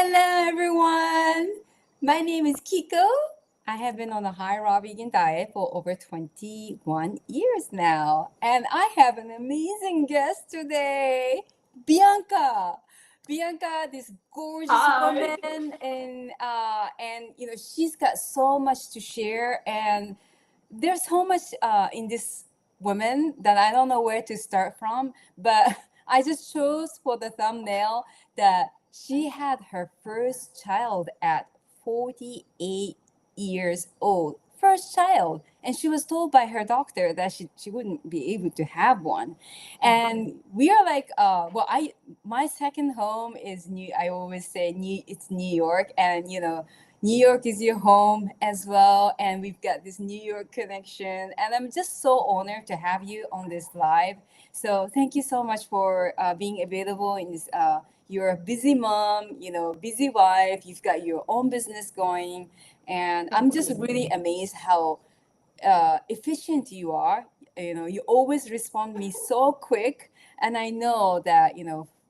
Hello, everyone. My name is Kiko. I have been on a high raw vegan diet for over 21 years now, and I have an amazing guest today, Bianca. Bianca, this gorgeous Hi. woman, and she's got so much to share, and there's so much in this woman that I don't know where to start from, but I just chose for the thumbnail that she had her first child at 48 years old. First child. And she was told by her doctor that she wouldn't be able to have one. And we are like, my second home is I always say it's New York. And, New York is your home as well. And we've got this New York connection. And I'm just so honored to have you on this live. So thank you so much for being available in this. You're a busy mom, busy wife. You've got your own business going. And I'm just really amazed how efficient you are. You always respond me so quick. And I know that,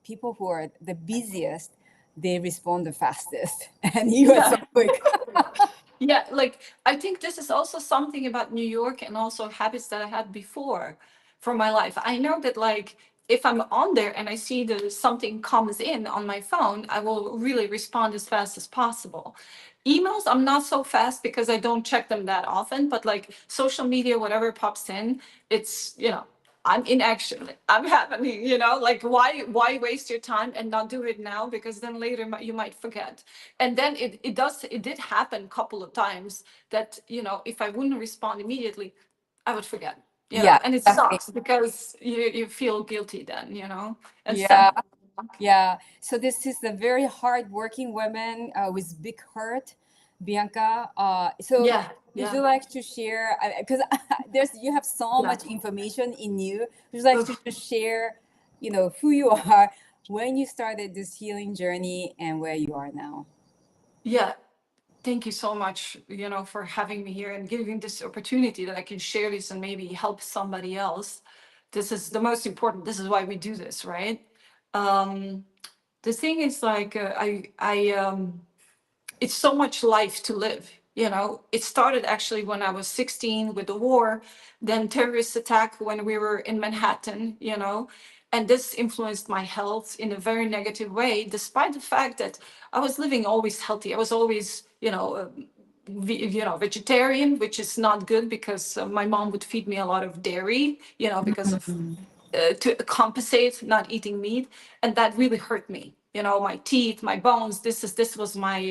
people who are the busiest, they respond the fastest. And you are so Yeah. quick. Yeah, like I think this is also something about New York and also habits that I had before for my life. I know that like if I'm on there and I see that something comes in on my phone, I will really respond as fast as possible. Emails, I'm not so fast because I don't check them that often, but like social media, whatever pops in, it's I'm in action. I'm happening, like why waste your time and not do it now? Because then later you might forget. And then it did happen a couple of times that, if I wouldn't respond immediately, I would forget. Yeah, And it exactly. sucks because you feel guilty then, and Yeah. sad. Yeah, so this is a very hardworking woman with big heart, Bianca. So Yeah, would yeah, you like to share? Because you have so yeah. much information in you. Would you like to Ugh. just share, who you are, when you started this healing journey, and where you are now? Yeah. Thank you so much, for having me here and giving this opportunity that I can share this and maybe help somebody else. This is the most important. This is why we do this, right? Um, the thing is like it's so much life to live. It started actually when I was 16 with the war, then terrorist attack when we were in Manhattan. And this influenced my health in a very negative way, despite the fact that I was living always healthy. I was always, vegetarian, which is not good because my mom would feed me a lot of dairy, because of Mhm. to compensate not eating meat, and that really hurt me. My teeth, my bones. This was my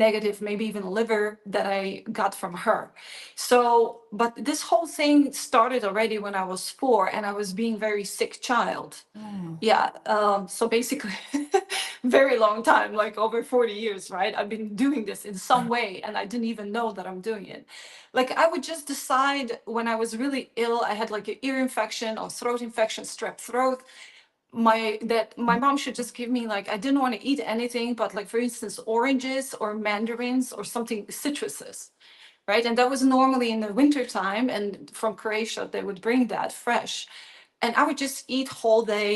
negative, maybe even liver that I got from her. So, but this whole thing started already when I was 4, and I was being very sick child. Mm. Yeah. So basically, very long time, like over 40 years, right? I've been doing this in some way, and I didn't even know that I'm doing it. Like I would just decide when I was really ill, I had like an ear infection or throat infection, strep throat. My mom should just give me like I didn't want to eat anything, but like for instance, oranges or mandarins or something citruses, right? And that was normally in the winter time, and from Croatia they would bring that fresh, and I would just eat whole day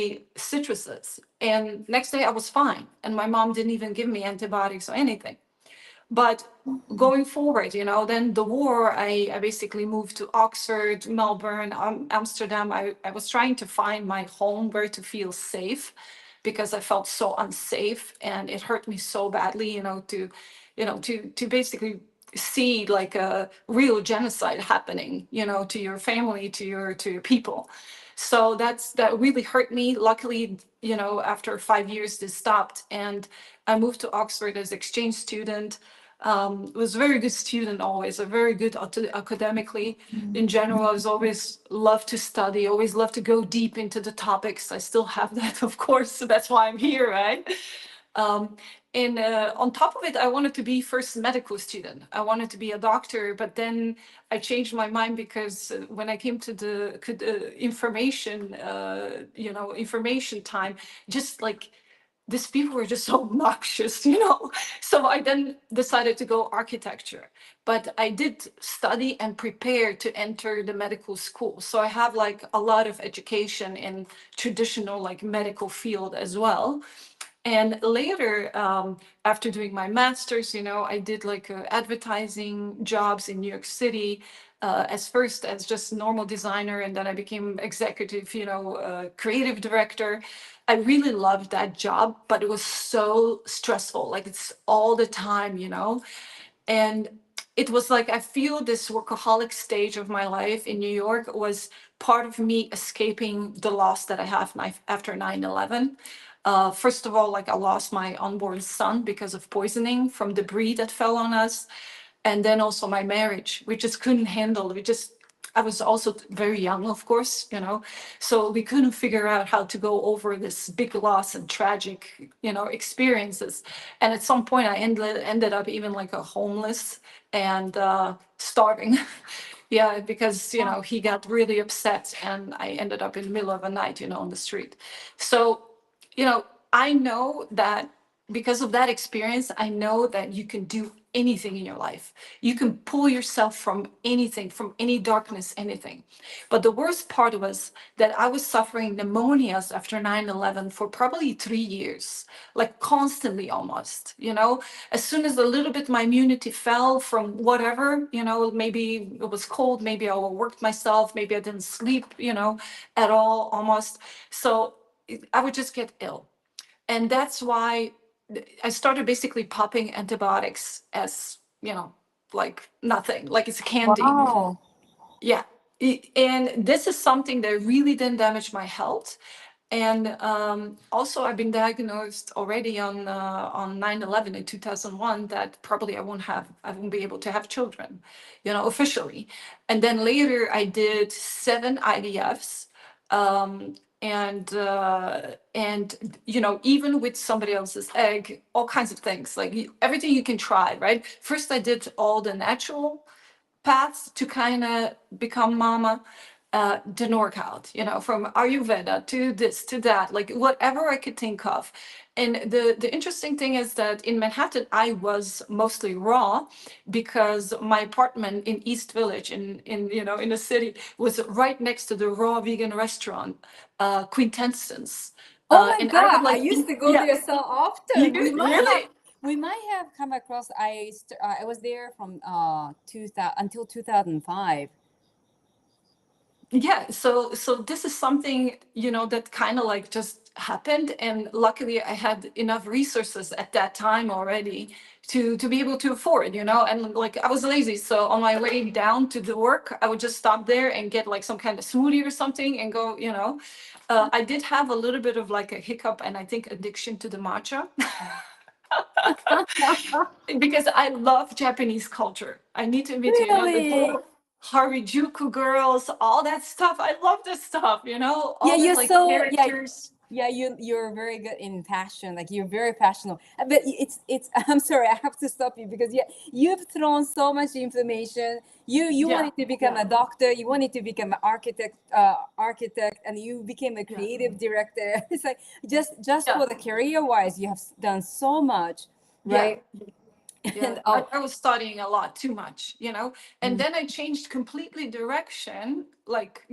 citruses. And next day I was fine, and my mom didn't even give me antibiotics or anything. But going forward, then the war, I basically moved to Oxford, Melbourne, Amsterdam. I was trying to find my home where to feel safe because I felt so unsafe, and it hurt me so badly, to basically see like a real genocide happening, to your family, to your people. So that really hurt me. Luckily, after 5 years, this stopped, and I moved to Oxford as exchange student. Was a very good student always, a very good academically. In general, I was always loved to study, always loved to go deep into the topics. I still have that, of course, so that's why I'm here, right? Um, and on top of it, I wanted to be first medical student. I wanted to be a doctor, but then I changed my mind because when I came to the information time, just like these people were just so obnoxious. So I then decided to go architecture, but I did study and prepare to enter the medical school. So I have like a lot of education in traditional like medical field as well. And later, after doing my master's, I did like advertising jobs in New York City, as first as just normal designer, and then I became executive, creative director. I really loved that job, but it was so stressful. Like it's all the time, and it was like I feel this workaholic stage of my life in New York was part of me escaping the loss that I have after 9/11. First of all, like I lost my unborn son because of poisoning from debris that fell on us, and then also my marriage. We just couldn't handle it. I was also very young, of course, so we couldn't figure out how to go over this big loss and tragic, experiences. And at some point, I ended up even like a homeless and starving. Yeah, because he got really upset, and I ended up in the middle of the night, on the street. So, I know that because of that experience, I know that you can do anything in your life. You can pull yourself from anything, from any darkness, anything. But the worst part was that I was suffering pneumonias after 9/11 for probably 3 years, like constantly almost, As soon as a little bit my immunity fell from whatever, maybe it was cold, maybe I overworked myself, maybe I didn't sleep, at all almost. So I would just get ill. And that's why I started basically popping antibiotics as, like nothing, like it's candy. Wow. Yeah. And this is something that really didn't damage my health. And also, I've been diagnosed already on 9/11 in 2001 that probably I won't be able to have children, officially. And then later, I did 7 IVFs, and even with somebody else's egg, all kinds of things, like everything you can try, right? First, I did all the natural paths to kind of become mama, didn't work out, from Ayurveda to this to that, like whatever I could think of. And the interesting thing is that in Manhattan, I was mostly raw because my apartment in East Village in the city was right next to the raw vegan restaurant, Quintessence. Oh my And I would God, I like, used to go yeah, there so often. you really, We might have come across. I was there from 2000 until 2005. yeah, so this is something that kind of like just happened, and luckily I had enough resources at that time already to be able to afford, and like I was lazy, so on my way down to the work I would just stop there and get like some kind of smoothie or something and go. I did have a little bit of like a hiccup and I think addiction to the matcha. Because I love Japanese culture. I need to admit, the Really? whole Harajuku girls, all that stuff. I love this stuff, Yeah, all the you're like so yeah. characters. Yeah, you're very good in passion. Like you're very passionate. But it's. I'm sorry, I have to stop you because yeah, you've thrown so much information. You Yeah, wanted to become yeah, a doctor. You wanted to become an architect, and you became a yeah, creative director. It's like just yeah, for the career wise, you have done so much, yeah. right? Yeah, And I was studying a lot too much, and mm. then I changed completely direction, like,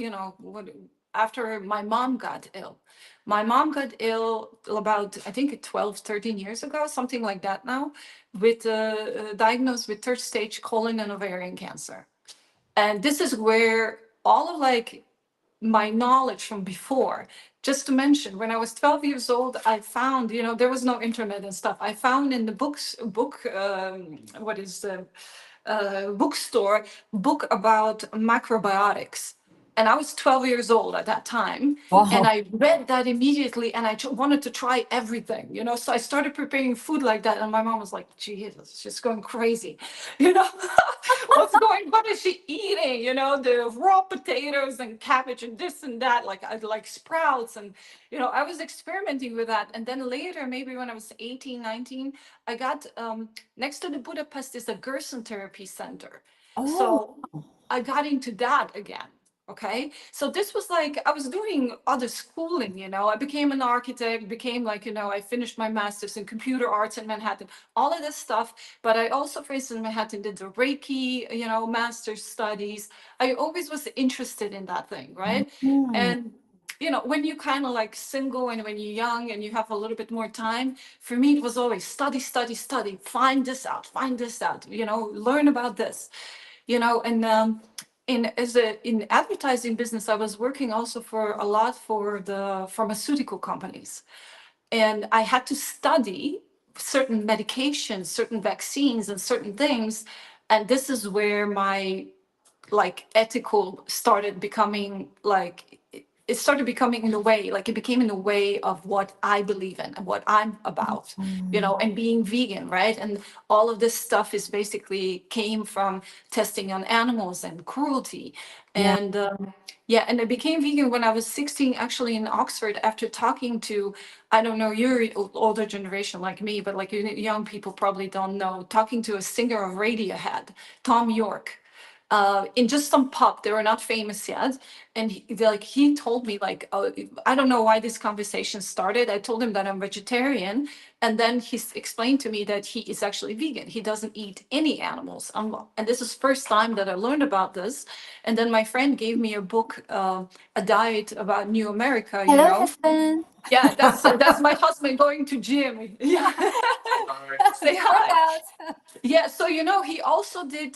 after my mom got ill. My mom got ill about, I think, 12, 13 years ago, something like that now, with diagnosed with third stage colon and ovarian cancer. And this is where all of like my knowledge from before, just to mention, when I was 12 years old, I found, there was no internet and stuff. I found in the what is the bookstore, book about macrobiotics. And I was 12 years old at that time. And Wow. I read that immediately and I wanted to try everything, So I started preparing food like that. And my mom was like, Jesus, she's going crazy, you know? What is she eating? The raw potatoes and cabbage and this and that, like I like sprouts. And, I was experimenting with that. And then later, maybe when I was 18, 19, I got next to the Budapest is a Gerson therapy center. Oh, So I got into that again. Okay. So this was like, I was doing other schooling, I became an architect, became like, I finished my master's in computer arts in Manhattan, all of this stuff. But I also, for instance, in Manhattan did the Reiki, master's studies. I always was interested in that thing. Right. mm. And you know, when you kind of like single and when you're young and you have a little bit more time, for me, it was always study, study, study, find this out, you know, learn about this, you know, and, in advertising business, I was working also for a lot for the pharmaceutical companies, and I had to study certain medications, certain vaccines, and certain things. And this is where my like ethical started becoming like it started becoming in a way like it became in a way of what I believe in and what I'm about, you know, and being vegan, right? And all of this stuff is basically came from testing on animals and cruelty. Yeah. And yeah, and I became vegan when I was 16, actually in Oxford, after talking to, I don't know, you're older generation like me, but like young people probably don't know, talking to a singer of Radiohead, Tom York, in just some pub. They were not famous yet. And he told me like, oh, I don't know why this conversation started. I told him that I'm vegetarian. And then he explained to me that he is actually vegan. He doesn't eat any animals. And this is first time that I learned about this. And then my friend gave me a book, a diet about New America, you Hello, know. husband. Yeah, that's my husband going to gym. Yeah. Say hi. Workout. Yeah, so you know, he also did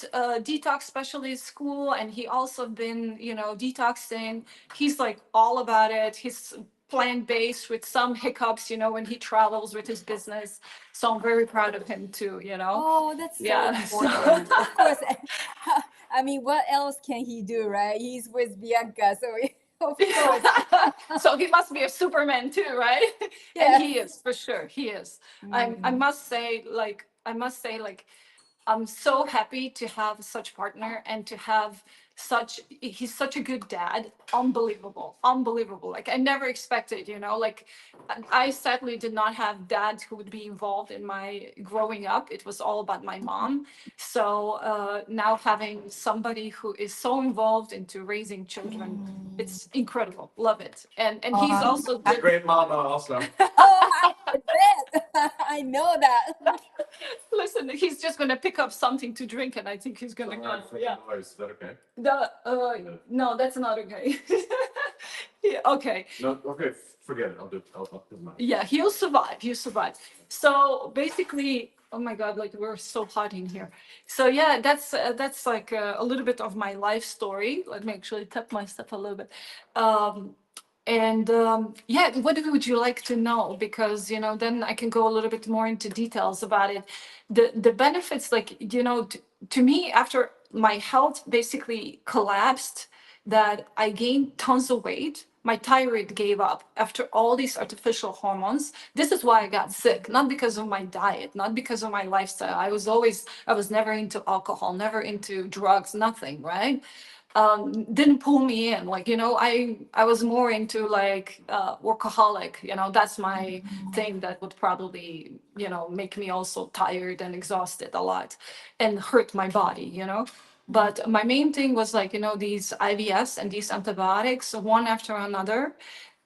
detox specialist school, and he also been, you know, detoxing. He's like all about it. He's plant-based with some hiccups, you know, when he travels with his business. So I'm very proud of him too, you know. Oh, that's so Yeah. important. Of course. I mean, what else can he do, right? He's with Bianca, so of course. So he must be a Superman too, right? And Yeah. he is, for sure. He is. I Mm. must say like I'm so happy to have such partner and to have he's such a good dad. Unbelievable, unbelievable. Like I never expected, you know, like I sadly did not have dads who would be involved in my growing up. It was all about my mom. So now having somebody who is so involved into raising children, it's incredible. Love it. And he's Uh, also good. Great mama also. oh, I bet. I know that. Listen, he's just gonna pick up something to drink, and I think he's gonna go. Yeah. Is that okay? No, that's not okay. Yeah, okay. No, okay, forget it. I'll do mine. Yeah, he'll survive. He'll survive. So basically, oh my God, like we're so hot in here. So yeah, that's like a little bit of my life story. Let me actually tap myself a little bit. Um, and yeah, what would you like to know? Because you know, then I can go a little bit more into details about it. The benefits, like you know, to me, after my health basically collapsed, that I gained tons of weight. My thyroid gave up after all these artificial hormones. This is why I got sick, not because of my diet, not because of my lifestyle. I was never into alcohol, never into drugs, nothing, right? Didn't pull me in. Like, you know, I was more into like workaholic, you know, that's my thing that would probably, you know, make me also tired and exhausted a lot and hurt my body, you know. But my main thing was like, you know, these IVS and these antibiotics, one after another.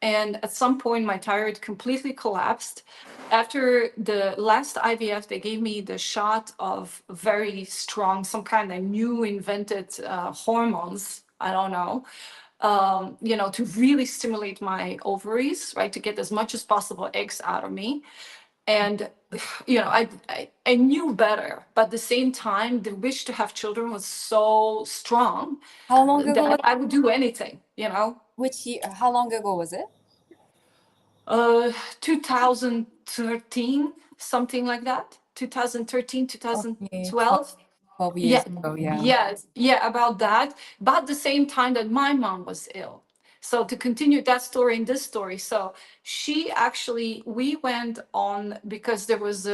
And at some point, my thyroid completely collapsed. After the last IVF, they gave me the shot of very strong, some kind of new invented hormones. I don't know, you know, to really stimulate my ovaries, right, to get as much as possible eggs out of me. And you know, I knew better, but at the same time, the wish to have children was so strong How long ago was that I would do anything, you know. which year? How long ago was it? 2013, something like that. 2013, Okay, 2012. 12 years Yeah, ago, yeah. yeah, about that. But at the same time that my mom was ill. So to continue that story in this story, so she actually, we went on because there was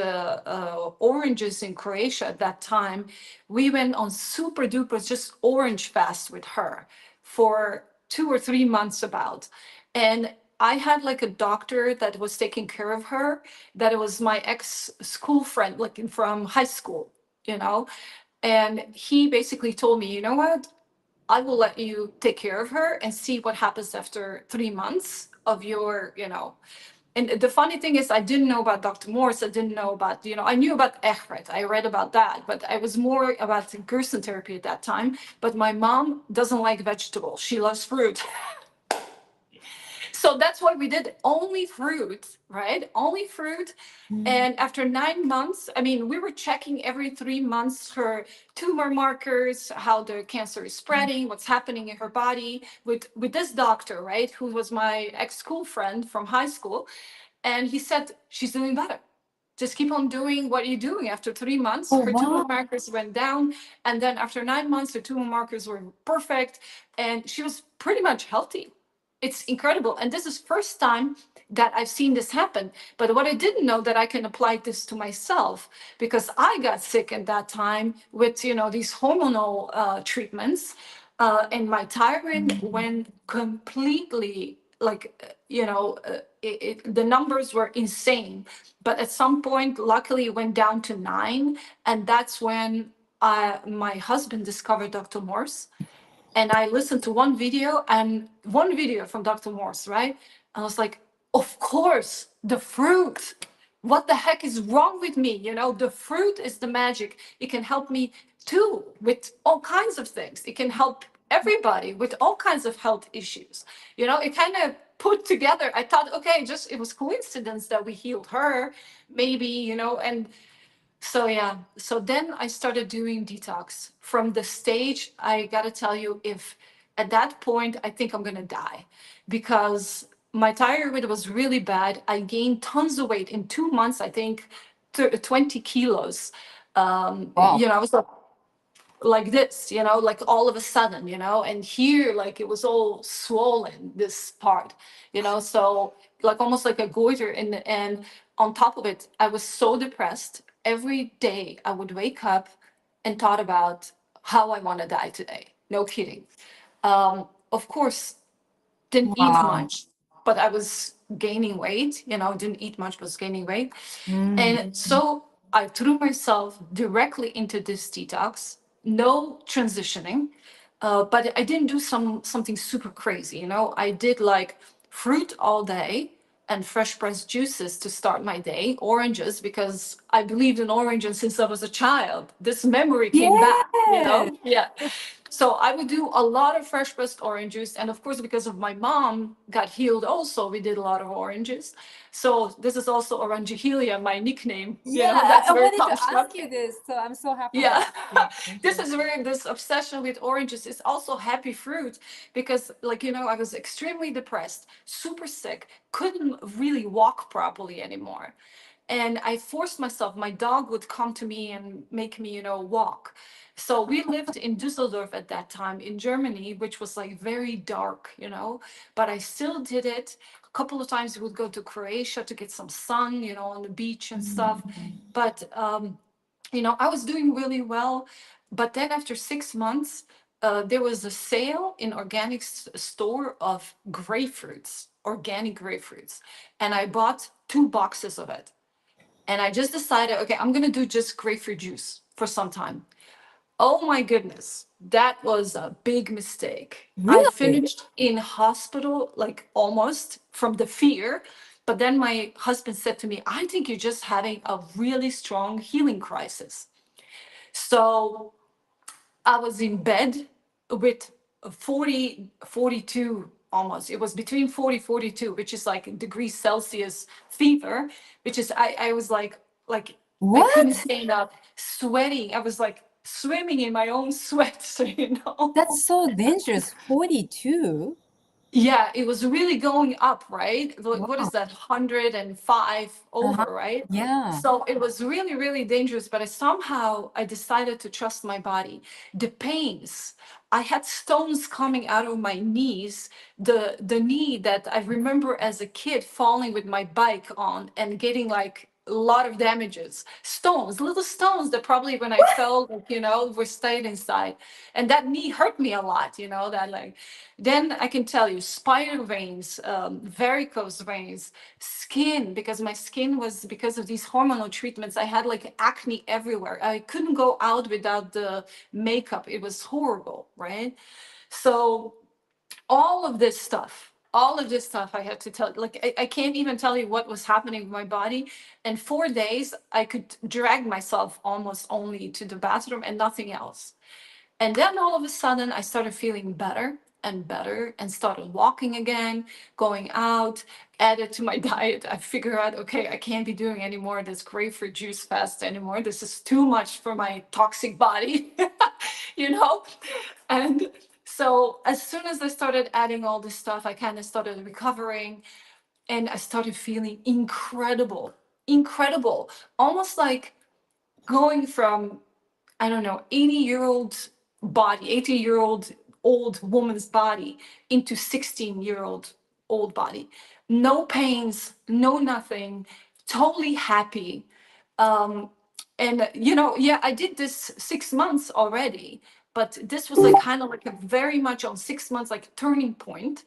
oranges in Croatia at that time. We went on super duper just orange fast with her for 2 or 3 months about, and I had like a doctor that was taking care of her. That it was my ex school friend, like from high school, you know. And he basically told me, you know what? I will let you take care of her and see what happens after 3 months of your, you know. And the funny thing is, I didn't know about Dr. Morris. I didn't know about, you know, I knew about Egret. I read about that, but I was more about Gerson therapy at that time. But my mom doesn't like vegetables. She loves fruit. So that's why we did only fruit, right? Only fruit. And after 9 months, I mean, we were checking every 3 months her tumor markers, how the cancer is spreading, what's happening in her body with this doctor, right? Who was my ex-school friend from high school. And he said, she's doing better. Just keep on doing what you're doing. After 3 months, Oh, her wow. tumor markers went down. And then after 9 months, the tumor markers were perfect. And she was pretty much healthy. It's incredible. And this is first time that I've seen this happen. But what I didn't know that I can apply this to myself, because I got sick at that time with, you know, these hormonal treatments. And my thyroid went completely like, the numbers were insane. But at some point, luckily, it went down to 9. And that's when my husband discovered Dr. Morse. And I listened to one video from Dr. Morse, right? I was like, of course, the fruit. What the heck is wrong with me? You know, the fruit is the magic. It can help me too with all kinds of things. It can help everybody with all kinds of health issues. You know, it kind of put together. I thought, okay, just it was coincidence that we healed her, maybe, you know, and so yeah, so then I started doing detox. From the stage, I gotta tell you, if at that point I think I'm gonna die, because my thyroid was really bad. I gained tons of weight in 2 months. I think 20 kilos. Wow. You know, I was like this, you know, like all of a sudden, you know, and here, like it was all swollen, this part, you know, so like almost like a goiter. And on top of it, I was so depressed. Every day I would wake up and thought about how I want to die today. No kidding. Of course, didn't eat Wow. much, but I was gaining weight, you know, didn't eat much, was gaining weight. Mm. And so I threw myself directly into this detox, no transitioning, but I didn't do something super crazy. You know, I did like fruit all day and fresh pressed juices to start my day, oranges, because I believed in oranges since I was a child. This memory came back, you Yes. know? Yeah. So I would do a lot of fresh pressed orange juice. And of course, because of my mom got healed also, we did a lot of oranges. So this is also Orangehelia, my nickname. You know, Yeah, that's I where it wanted to comes from. ask you this, so I'm so happy Yeah. that yeah, thank This you. is where this obsession with oranges is also happy fruit, because like, you know, I was extremely depressed, super sick, couldn't really walk properly anymore. And I forced myself, my dog would come to me and make me, you know, walk. So we lived in Düsseldorf at that time in Germany, which was like very dark, you know, but I still did it. A couple of times we would go to Croatia to get some sun, you know, on the beach and stuff. But you know, I was doing really well. But then after 6 months, there was a sale in organic store of grapefruits, organic grapefruits. And I bought 2 boxes of it. And I just decided, okay, I'm going to do just grapefruit juice for some time. Oh my goodness, that was a big mistake. I Really? finished in hospital, like almost from the fear. But then my husband said to me, I think you're just having a really strong healing crisis. So I was in bed with 40, 42 almost. It was between 40, 42, which is like degrees Celsius fever, which is, I was like I couldn't What? stand up, sweating. I was like swimming in my own sweat, so you know. That's so dangerous. 42? Yeah, it was really going up, right? What Wow. is that? 105 Uh-huh. over, right? Yeah. So it was really, really dangerous, but I decided to trust my body. The pains, I had stones coming out of my knees, the knee that I remember as a kid falling with my bike on and getting like a lot of damages, stones, little stones that probably when I fell, like, you know, were stayed inside. And that knee hurt me a lot, you know, that like, then I can tell you spider veins, varicose veins, skin, because my skin was, because of these hormonal treatments, I had like acne everywhere. I couldn't go out without the makeup. It was horrible, right? So all of this stuff I had to tell, like, I can't even tell you what was happening with my body. And 4 days, I could drag myself almost only to the bathroom and nothing else. And then all of a sudden, I started feeling better. and better, and started walking again, going out, added to my diet. I figured out, okay, I can't be doing any more this grapefruit juice fast anymore. This is too much for my toxic body, you know? And so as soon as I started adding all this stuff, I kind of started recovering, and I started feeling incredible, incredible, almost like going from, I don't know, 80-year-old body, 80-year-old old woman's body into 16-year-old old body. No pains, no nothing, totally happy. And yeah, I did this 6 months already, but this was like kind of like a very much on 6 months, like turning point.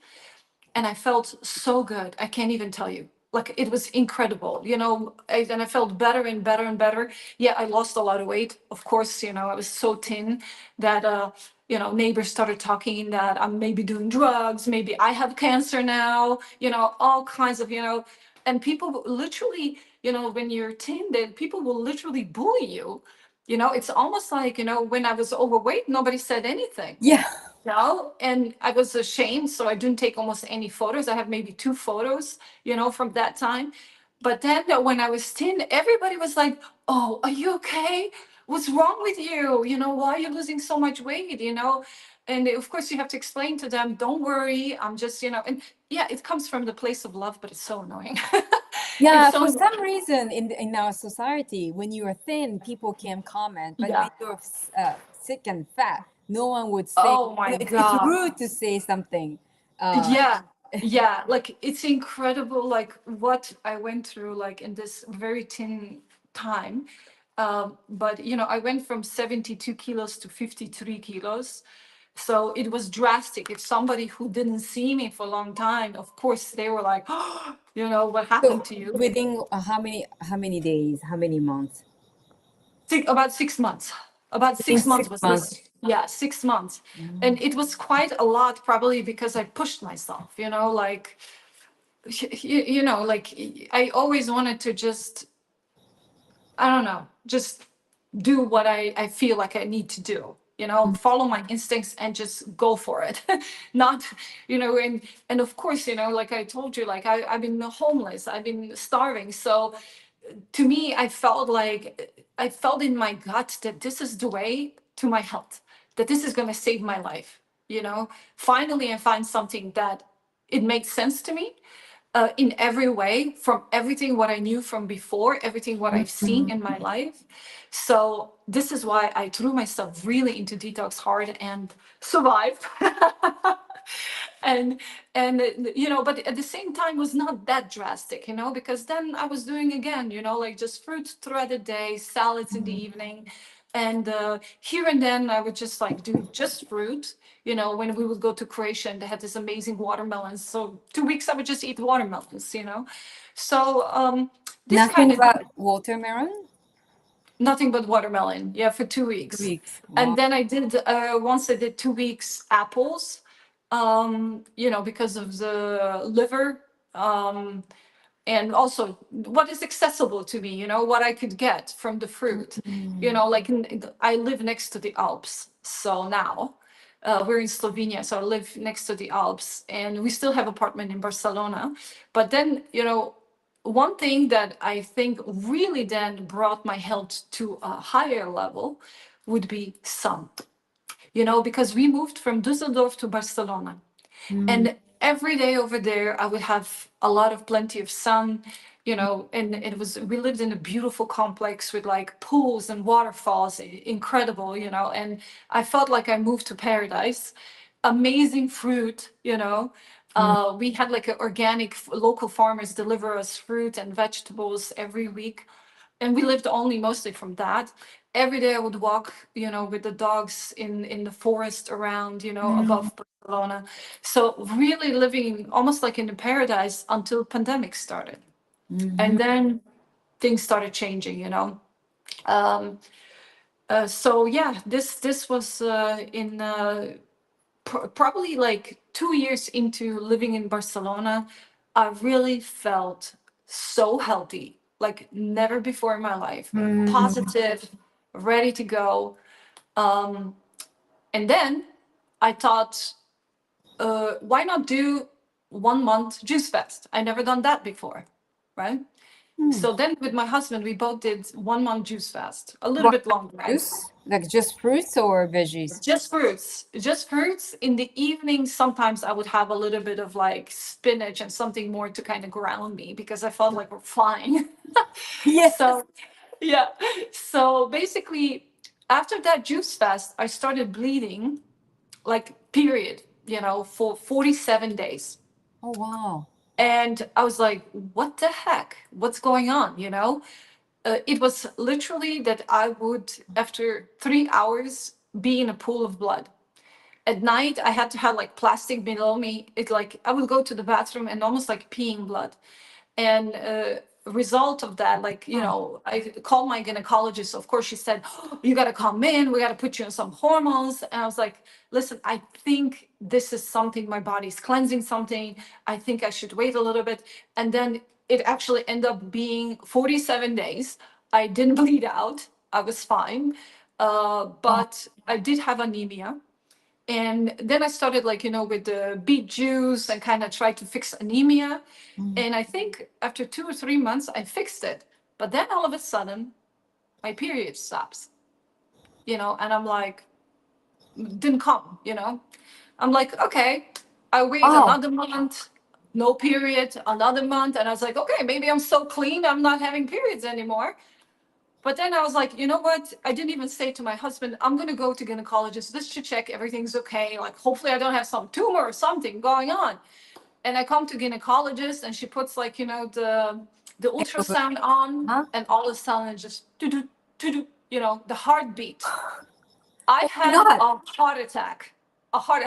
And I felt so good. I can't even tell you. Like it was incredible, and I felt better and better and better. Yeah, I lost a lot of weight. Of course, I was so thin that neighbors started talking that I'm maybe doing drugs, maybe I have cancer now, all kinds of, and people literally, when you're thin, then people will literally bully you. It's almost like, when I was overweight, nobody said anything. Yeah. No, and I was ashamed, so I didn't take almost any photos. I have maybe 2 photos, from that time. But then when I was thin, everybody was like, "Oh, are you okay? What's wrong with you? Why are you losing so much weight?" And of course, you have to explain to them, "Don't worry, I'm just, and yeah, it comes from the place of love, but it's so annoying." Yeah, It's so for some annoying. reason in our society, when you are thin, people can comment, but when Yeah. you're sick and fat, no one would say. Oh my It's God. rude to say something. Yeah, yeah, like it's incredible, like what I went through, like in this very thin time. But I went from 72 kilos to 53 kilos. So it was drastic. If somebody who didn't see me for a long time, of course, they were like, "Oh, what happened So to you?" within how many days, how many months? About 6 months. About In 6 months six was months. this. Yeah, 6 months. And it was quite a lot, probably because I pushed myself, like, like I always wanted to just, I don't know, just do what I feel like I need to do, follow my instincts and just go for it. Not, and of course, like I told you, like I've been homeless, I've been starving. So to me, I felt in my gut that this is the way to my health, that this is going to save my life. Finally, I find something that it makes sense to me, in every way, from everything what I knew from before, everything what I've seen in my life. So this is why I threw myself really into detox hard and survived. and but at the same time was not that drastic, because then I was doing again, like just fruits throughout the day, salads in the evening, and here and then I would just like do just fruit, when we would go to Croatia and they had this amazing watermelons, so 2 weeks I would just eat watermelons, so this Nothing kind of but watermelon. nothing but watermelon, yeah, for 2 weeks. Weeks. Wow. And then I did once I did 2 weeks apples, because of the liver, and also what is accessible to me, what I could get from the fruit, like I live next to the Alps, so now we're in Slovenia, so I live next to the Alps, and we still have apartment in Barcelona. But then, one thing that I think really then brought my health to a higher level would be sun, because we moved from Düsseldorf to Barcelona. And every day over there, I would have a lot of plenty of sun, and we lived in a beautiful complex with like pools and waterfalls, incredible, and I felt like I moved to paradise. Amazing fruit, we had like organic local farmers deliver us fruit and vegetables every week. And we lived only mostly from that. Every day I would walk, with the dogs in the forest around, above Barcelona. So really living almost like in a paradise until pandemic started. And then things started changing, so yeah, this was in probably like 2 years into living in Barcelona. I really felt so healthy, like never before in my life, positive, ready to go. And then I thought, why not do 1 month juice fast? I never done that before, right? So then with my husband, we both did 1 month juice fast, a little What bit longer, right? juice? Like just fruits or veggies? Just fruits, just fruits. In the evening, sometimes I would have a little bit of like spinach and something more to kind of ground me because I felt like we're flying. Yes. So, yeah. So basically, after that juice fast, I started bleeding, like, period, for 47 days. Oh, wow. And I was like, what the heck? What's going on? It was literally that I would, after 3 hours, be in a pool of blood. At night, I had to have like plastic below me. It like I would go to the bathroom and almost like peeing blood. And result of that, like, I called my gynecologist. Of course, she said, "Oh, you got to come in. We got to put you on some hormones." And I was like, listen, I think this is something my body's cleansing something. I think I should wait a little bit. And then it actually ended up being 47 days. I didn't bleed out. I was fine. But I did have anemia. And then I started like, with the beet juice and kind of tried to fix anemia. And I think after 2 or 3 months, I fixed it. But then all of a sudden, my period stops, and I'm like, didn't come. I'm like, okay, I wait Wow. another month, no period, another month. And I was like, okay, maybe I'm so clean, I'm not having periods anymore. But then I was like, you know what? I didn't even say to my husband, I'm going to go to gynecologist just to check everything's okay. Like, hopefully I don't have some tumor or something going on. And I come to gynecologist and she puts like, the ultrasound on, Huh? and all of a sudden it just do, the heartbeat. I Oh my had God. a heart attack, a heart,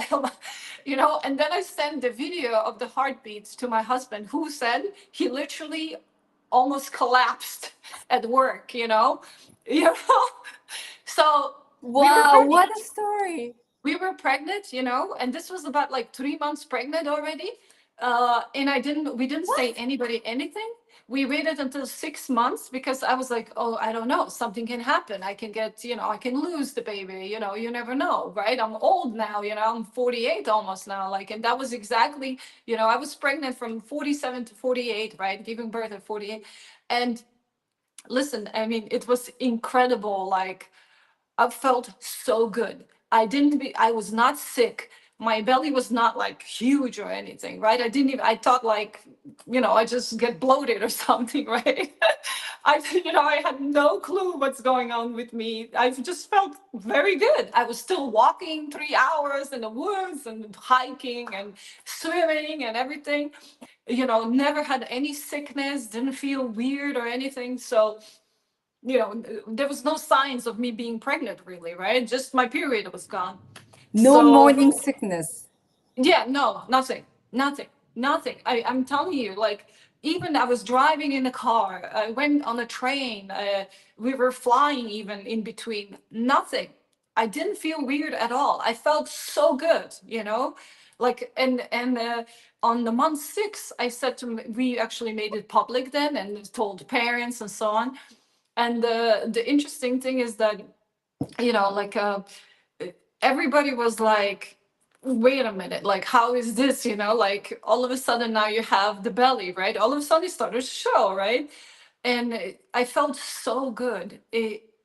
and then I sent the video of the heartbeats to my husband, who said he literally almost collapsed at work, you know. So we were Wow, what pregnant. a story. We were pregnant, and this was about like 3 months pregnant already. And we didn't say What? anybody anything. We waited until 6 months because I was like, oh, I don't know, something can happen. I can get, I can lose the baby, you never know, right? I'm old now, I'm 48 almost now. Like, and that was exactly, I was pregnant from 47 to 48, right? Giving birth at 48. And listen, I mean, it was incredible. Like, I felt so good. I was not sick. My belly was not like huge or anything, right? I thought like, I just get bloated or something, right? I had no clue what's going on with me. I just felt very good. I was still walking 3 hours in the woods and hiking and swimming and everything. Never had any sickness, didn't feel weird or anything. So, there was no signs of me being pregnant, really, right? Just my period was gone. No So, morning sickness. yeah, no, nothing. I'm telling you, like, even I was driving in the car, I went on a train, we were flying even in between, nothing. I didn't feel weird at all. I felt so good, like, and on the month 6, I said we actually made it public then and told parents and so on. And the interesting thing is that, like, everybody was like, wait a minute, like, how is this, like, all of a sudden now you have the belly, right? All of a sudden it started to show, right? And I felt so good,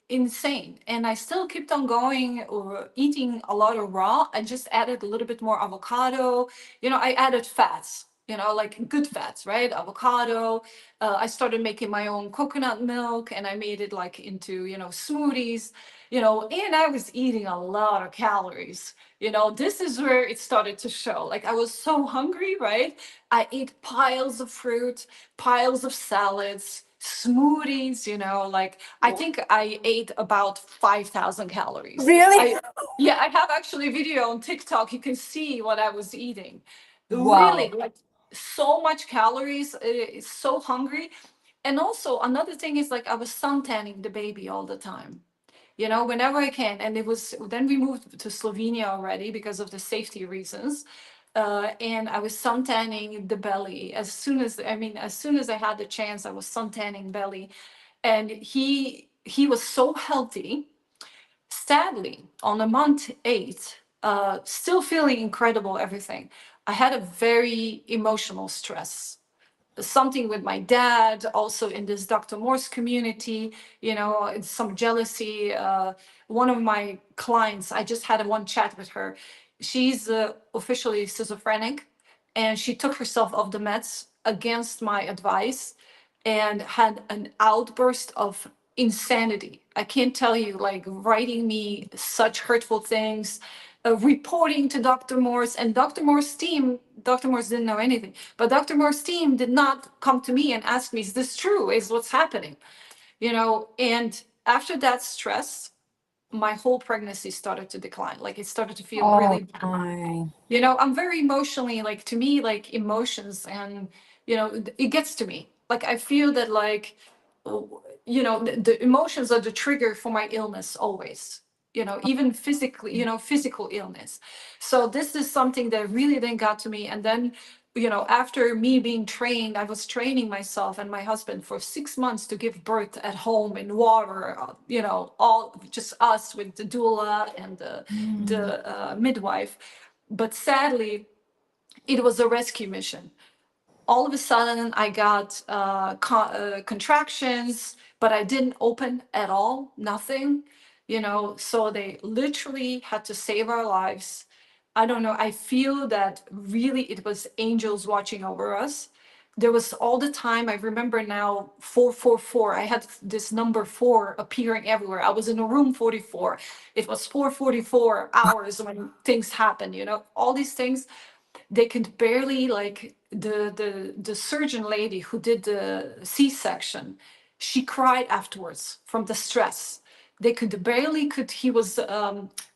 insane. And I still kept on going or eating a lot of raw. I just added a little bit more avocado. I added fats, like good fats, right? Avocado. I started making my own coconut milk, and I made it like into, smoothies, and I was eating a lot of calories. This is where it started to show. Like, I was so hungry, right? I ate piles of fruit, piles of salads, smoothies, like, I think I ate about 5,000 calories. Really? Yeah, I have actually a video on TikTok. You can see what I was eating. Really, Wow. like, so much calories, so hungry. And also another thing is, like, I was sun tanning the baby all the time, whenever I can. And then we moved to Slovenia already because of the safety reasons. And I was sun tanning the belly as soon as I had the chance. I was sun tanning belly, and he was so healthy. Sadly, on the month 8, still feeling incredible, everything. I had a very emotional stress, something with my dad, also in this Dr. Morse community, it's some jealousy. One of my clients, I just had one chat with her. She's officially schizophrenic, and she took herself off the meds against my advice and had an outburst of insanity. I can't tell you, like writing me such hurtful things, reporting to Dr. Morse and Dr. Morse's team. Dr. Morse didn't know anything, but Dr. Morse's team did not come to me and ask me, is this true? Is what's happening? And after that stress, my whole pregnancy started to decline. Like it started to feel really bad. my. I'm very emotionally, like to me, like emotions and, it gets to me. Like I feel that like, the emotions are the trigger for my illness always, even physically, physical illness. So this is something that really then got to me. And then, after me being trained, I was training myself and my husband for 6 months to give birth at home in water, all just us with the doula and the midwife. But sadly, it was a rescue mission. All of a sudden, I got contractions, but I didn't open at all, nothing, so they literally had to save our lives. I don't know. I feel that really it was angels watching over us. There was all the time, I remember now, 444. I had this number 4 appearing everywhere. I was in a room 44. It was 444 hours when things happen, all these things. They could barely, like the surgeon lady who did the C-section, she cried afterwards from the stress. They could barely he was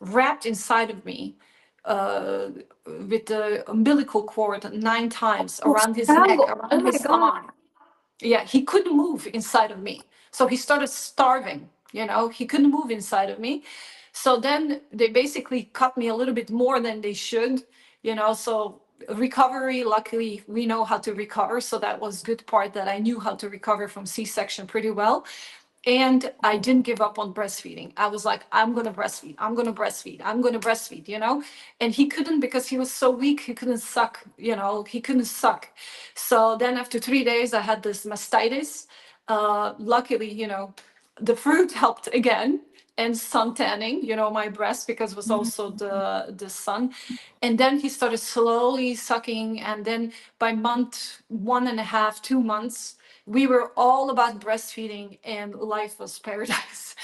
wrapped inside of me with the umbilical cord 9 times around his neck, Oh around my his God. arm. Yeah, he couldn't move inside of me. So he started starving, he couldn't move inside of me. So then they basically cut me a little bit more than they should, so recovery, luckily we know how to recover. So that was good part, that I knew how to recover from C-section pretty well. And I didn't give up on breastfeeding. I was like, I'm going to breastfeed. I'm going to breastfeed. I'm going to breastfeed, And he couldn't, because he was so weak. He couldn't suck, he couldn't suck. So then after 3 days, I had this mastitis. Luckily, the fruit helped again, and sun tanning, my breast, because it was also the sun. And then he started slowly sucking. And then by month 1.5, 2 months, we were all about breastfeeding, and life was paradise.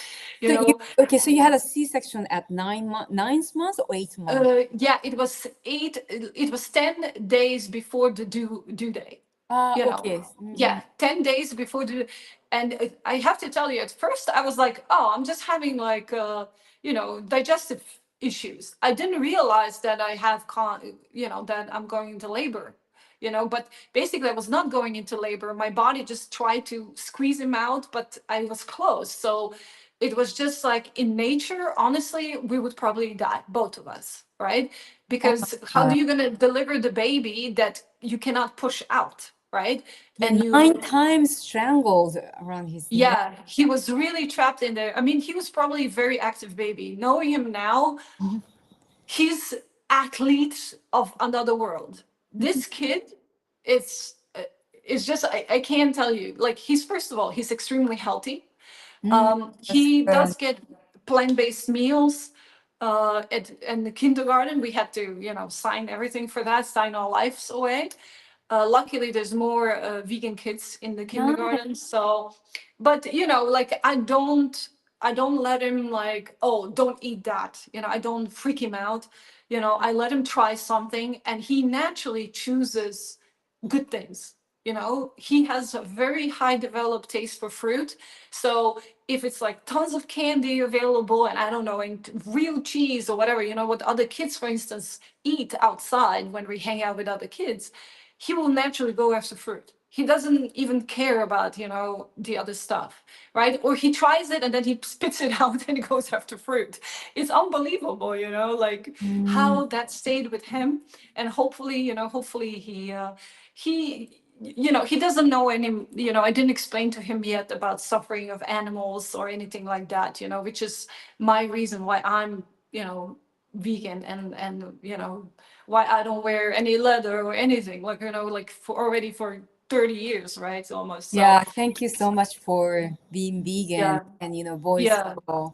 Okay, so you had a C-section at 9 months or 8 months? Yeah, it was 8. It was 10 days before the due date. Okay. Yeah, 10 days before the, and I have to tell you, at first I was like, oh, I'm just having like, digestive issues. I didn't realize that I have, that I'm going into labor. But basically I was not going into labor. My body just tried to squeeze him out, but I was close. So it was just like, in nature, honestly, we would probably die, both of us, right? Because how do you gonna deliver the baby that you cannot push out, right? Yeah, And you 9 times strangled around his neck. Yeah, he was really trapped in there. I mean, he was probably a very active baby. Knowing him now, he's athlete of another world. This kid, it's just, I can't tell you. Like, first of all, he's extremely healthy. He That's does get plant-based meals. In the kindergarten, we had to, sign everything for that, sign our lives away. Luckily, there's more vegan kids in the kindergarten. So, but like I don't let him like, oh, don't eat that. I don't freak him out. I let him try something, and he naturally chooses good things. He has a very high developed taste for fruit. So if it's like tons of candy available, and I don't know, and real cheese or whatever, what other kids, for instance, eat outside when we hang out with other kids, he will naturally go after fruit. He doesn't even care about, the other stuff, right? Or he tries it and then he spits it out and he goes after fruit. It's unbelievable, like how that stayed with him. And hopefully, he doesn't know any, I didn't explain to him yet about suffering of animals or anything like that, which is my reason why I'm, vegan, and you know, why I don't wear any leather or anything, like, you know, like for already for 30 years, right? Almost. So Yeah, thank you so much for being vegan yeah, and, you know, voice yeah. for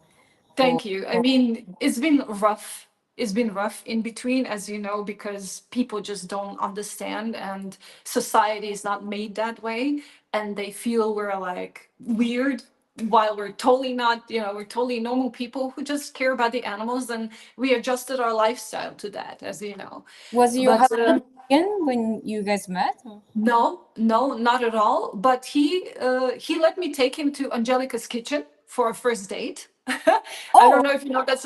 Thank you. I mean, it's been rough. It's been rough in between, as you know, because people just don't understand, and society is not made that way, and they feel we're like weird, while we're totally not. You know, we're totally normal people who just care about the animals, and we adjusted our lifestyle to that, as you know. Was your But husband vegan when you guys met? no, no, not at all. But he let me take him to Angelica's Kitchen for a first date. I Oh, don't know if you know, that's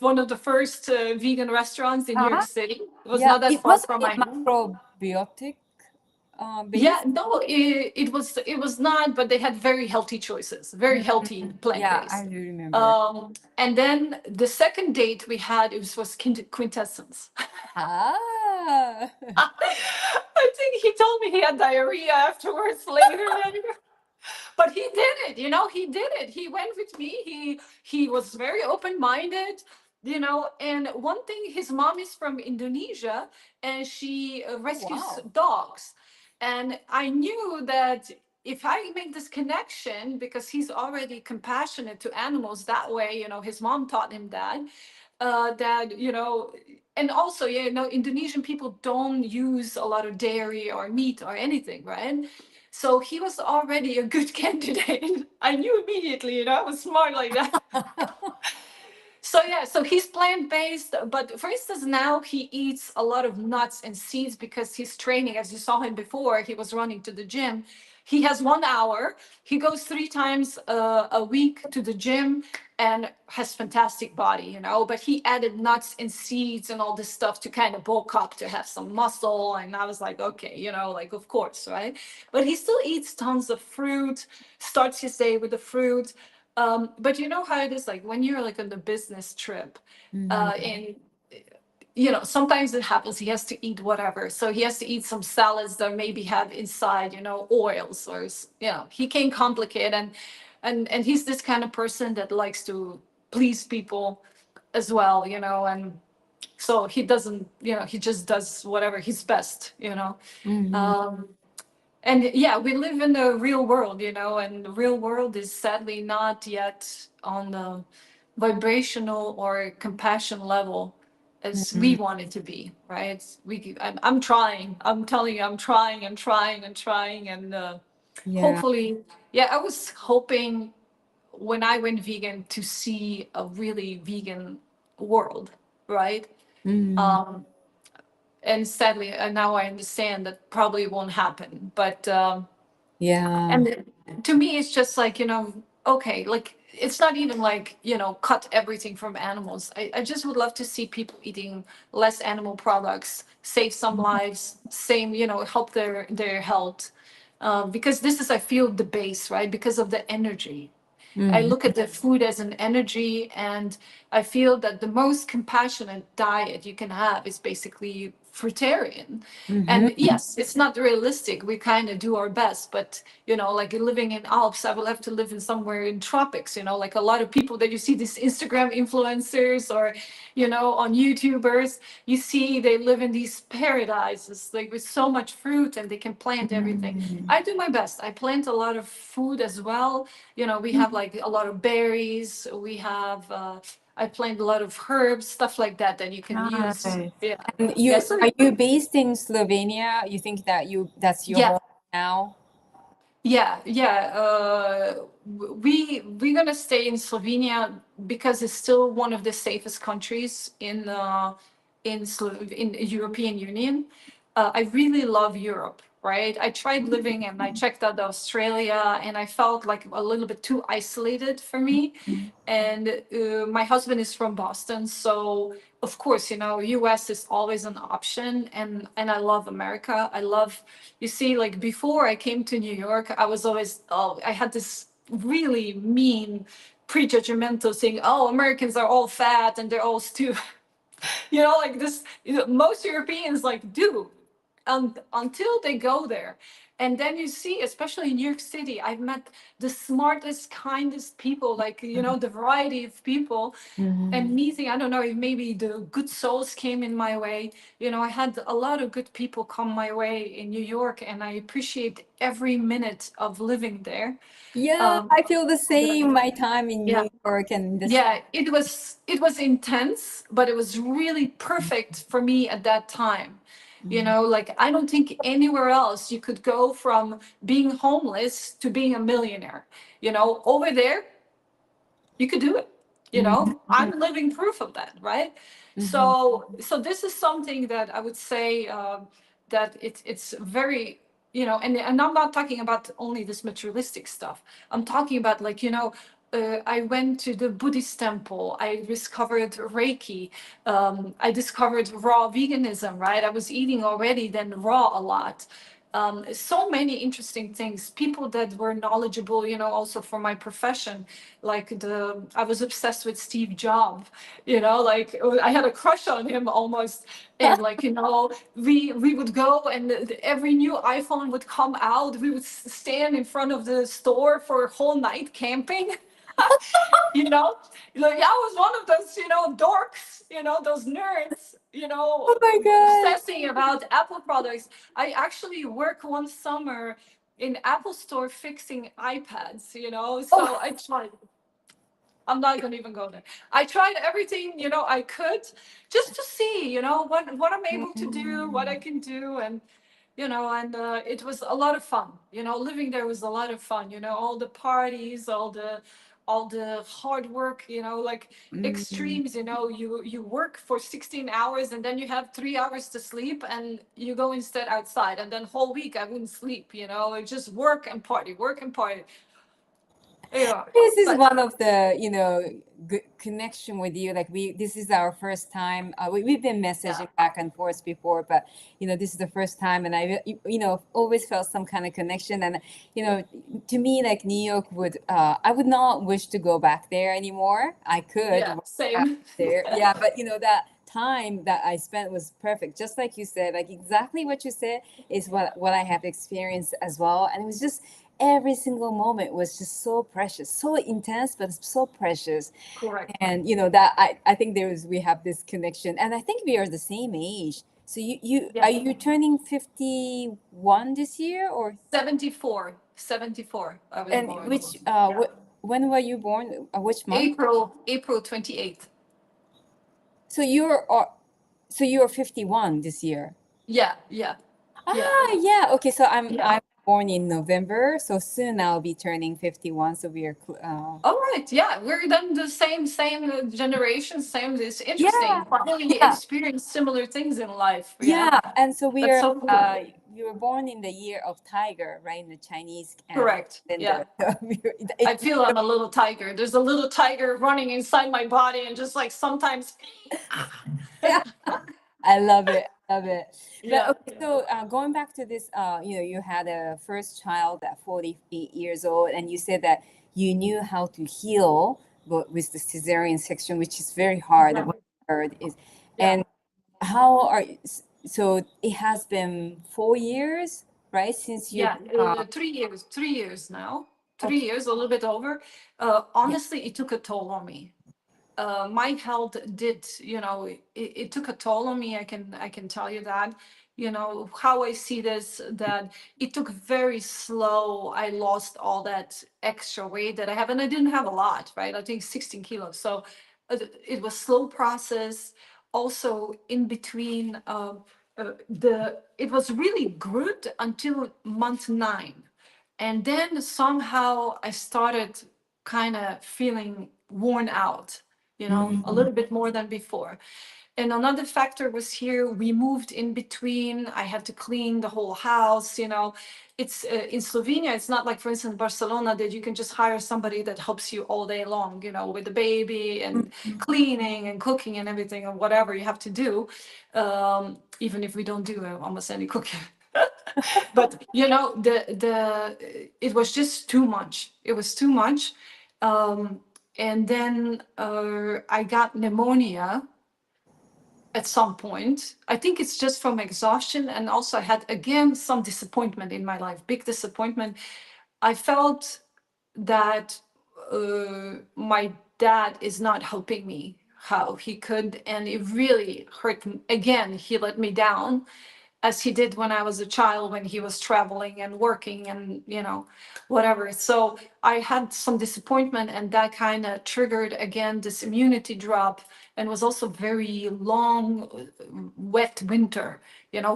one of the first vegan restaurants in New York uh-huh. City. It was Yeah, not that it far wasn't from it my home. macrobiotic Yeah, based? no, it was not, but they had very healthy choices, very healthy Yeah, I plant-based. do remember. And then the second date we had, it was quintessence. Ah. I think he told me he had diarrhea afterwards later. But he did it, you know, he did it. He went with me. He was very open-minded, you know. And one thing, his mom is from Indonesia, and she rescues Wow. dogs. And I knew that if I make this connection, because he's already compassionate to animals that way, you know, his mom taught him that, that, you know, and also, you know, Indonesian people don't use a lot of dairy or meat or anything, right? So he was already a good candidate. I knew immediately, you know, I was smart like that. So yeah, so he's plant-based, but for instance, now he eats a lot of nuts and seeds because he's training. As you saw him before, he was running to the gym. He has 1 hour. He goes 3 times a week to the gym and has fantastic body, you know. But he added nuts and seeds and all this stuff to kind of bulk up, to have some muscle. And I was like, okay, you know, like, of course, right? But he still eats tons of fruit, starts his day with the fruit. But you know how it is, like when you're like on the business trip, and you know, sometimes it happens he has to eat whatever. So he has to eat some salads that maybe have inside, you know, oils, or you know, he can complicate, and he's this kind of person that likes to please people as well, you know, and so he doesn't, you know, he just does whatever he's best, you know. Mhm. Um, and yeah, we live in the real world, you know, and the real world is sadly not yet on the vibrational or compassion level as we Mhm. want it to be, right? I'm trying. I'm telling you, I'm trying and trying and trying, and Yeah. hopefully, yeah. I was hoping when I went vegan to see a really vegan world, right? Mhm. Um, and sadly, now I understand that probably won't happen. But Yeah. and to me, it's just like, you know, okay, like it's not even like, you know, cut everything from animals. I just would love to see people eating less animal products, save some lives, same, you know, help their health. Because this is, I feel, the base, right? Because of the energy. I Mhm. look at the food as an energy, and I feel that the most compassionate diet you can have is basically fruitarian. Mhm. And yes, it's not realistic. We kind of do our best, but you know, like living in Alps, I will have to live in somewhere in tropics. You know, like a lot of people that you see, these Instagram influencers, or you know, on YouTubers, you see they live in these paradises, like with so much fruit, and they can plant everything. Mhm. I do my best. I plant a lot of food as well. You know, we have like a lot of berries. We have I plant a lot of herbs, stuff like that that you can use. Nice. Yeah. And Yeah. you So are you based in Slovenia? You think that that's your yeah, home now? yeah. We're gonna stay in Slovenia because it's still one of the safest countries in the European Union. I really love Europe, right? I tried living, and I checked out Australia, and I felt like a little bit too isolated for me. And my husband is from Boston, so of course, you know, US is always an option, and I love America. I love, you see, like before I came to New York, I was always, oh, I had this really mean prejudgmental thing. Oh, Americans are all fat and they're all stupid. You know, like this, you know, most Europeans like do. until they go there. And then you see, especially in New York City, I've met the smartest, kindest people, like, the variety of people. And meeting, I don't know if maybe the good souls came in my way. I had a lot of good people come my way in New York, and I appreciate every minute of living there. Yeah, I feel the same. My time in Yeah. New York and this. Yeah, it was intense, but it was really perfect for me at that time. Like, I don't think anywhere else you could go from being homeless to being a millionaire. Over there, you could do it. I'm living proof of that, right? So this is something that I would say, that it's very, and I'm not talking about only this materialistic stuff. I'm talking about, like, I went to the Buddhist temple. I discovered Reiki. I discovered raw veganism, right? I was eating already then raw a lot. So many interesting things. People that were knowledgeable, also for my profession. Like, I was obsessed with Steve Jobs. Like, I had a crush on him almost. And, like, we would go, and every new iPhone would come out. We would stand in front of the store for a whole night camping. Like, I was one of those, dorks, those nerds, Oh my God. obsessing about Apple products. I actually worked one summer in Apple store fixing iPads, so I tried. I'm not gonna even go there. I tried everything, I could, just to see, what I'm able to do, what I can do. And it was a lot of fun. Living there was a lot of fun. All the parties, all the hard work. Like, extremes. You work for 16 hours, and then you have 3 hours to sleep, and you go instead outside, and then whole week I wouldn't sleep. It's just work and party, work and party. Yeah, This is but one of the, good connection with you. Like, this is our first time. We've been messaging back and forth before, but this is the first time, and I, always felt some kind of connection. And to me, like, New York I would not wish to go back there anymore. I could yeah, work same. there, yeah, but that time that I spent was perfect. Just like you said, like exactly what you said is what I have experienced as well, and it was just every single moment was just so precious, so intense, but so precious. Correct. And that I think we have this connection, and I think we are the same age. So Yeah. are you turning 51 this year, or 74. I was and born. which when were you born? Which month? April 28th. So you're 51 this year. Yeah. Yeah. Okay, so I'm Yeah. born in November, so soon I'll be turning 51. So we are. All right. Yeah, we're then the same generation. Same. It's interesting. Probably Yeah. experience similar things in life. Yeah, and so we That's are. so cool. You were born in the year of tiger, right? In the Chinese Correct. calendar. Yeah. I feel I'm a little tiger. There's a little tiger running inside my body, and just, like, sometimes. Yeah, I love it. Love it. Yeah. But okay, so going back to this, you had a first child at 48 years old, and you said that you knew how to heal, but with the cesarean section, which is very hard. Yeah. What I heard is, Yeah. and so it has been 4 years, right? Since you. Yeah, 3 years. 3 years now. 3 years, a little bit over. Honestly, it took a toll on me. My health did, it took a toll on me. I can tell you that. How I see this, that it took very slow. I lost all that extra weight that I have, and I didn't have a lot, right? I think 16 kilos. So it was slow process. Also, in between, it was really good until month 9, and then somehow I started kind of feeling worn out, a little bit more than before. And another factor was here, we moved in between. I had to clean the whole house. It's in Slovenia, it's not like, for instance, Barcelona, that you can just hire somebody that helps you all day long, with the baby and cleaning and cooking and everything, and whatever you have to do. Even if we don't do almost any cooking. But it was just too much. It was too much. And then I got pneumonia. at some point. I think it's just from exhaustion. And also, I had, again, some disappointment in my life, big disappointment. I felt that my dad is not helping me how he could. And it really hurt me. Again, he let me down, as he did when I was a child, when he was traveling and working and, whatever. So I had some disappointment, and that kind of triggered again this immunity drop, and was also very long, wet winter,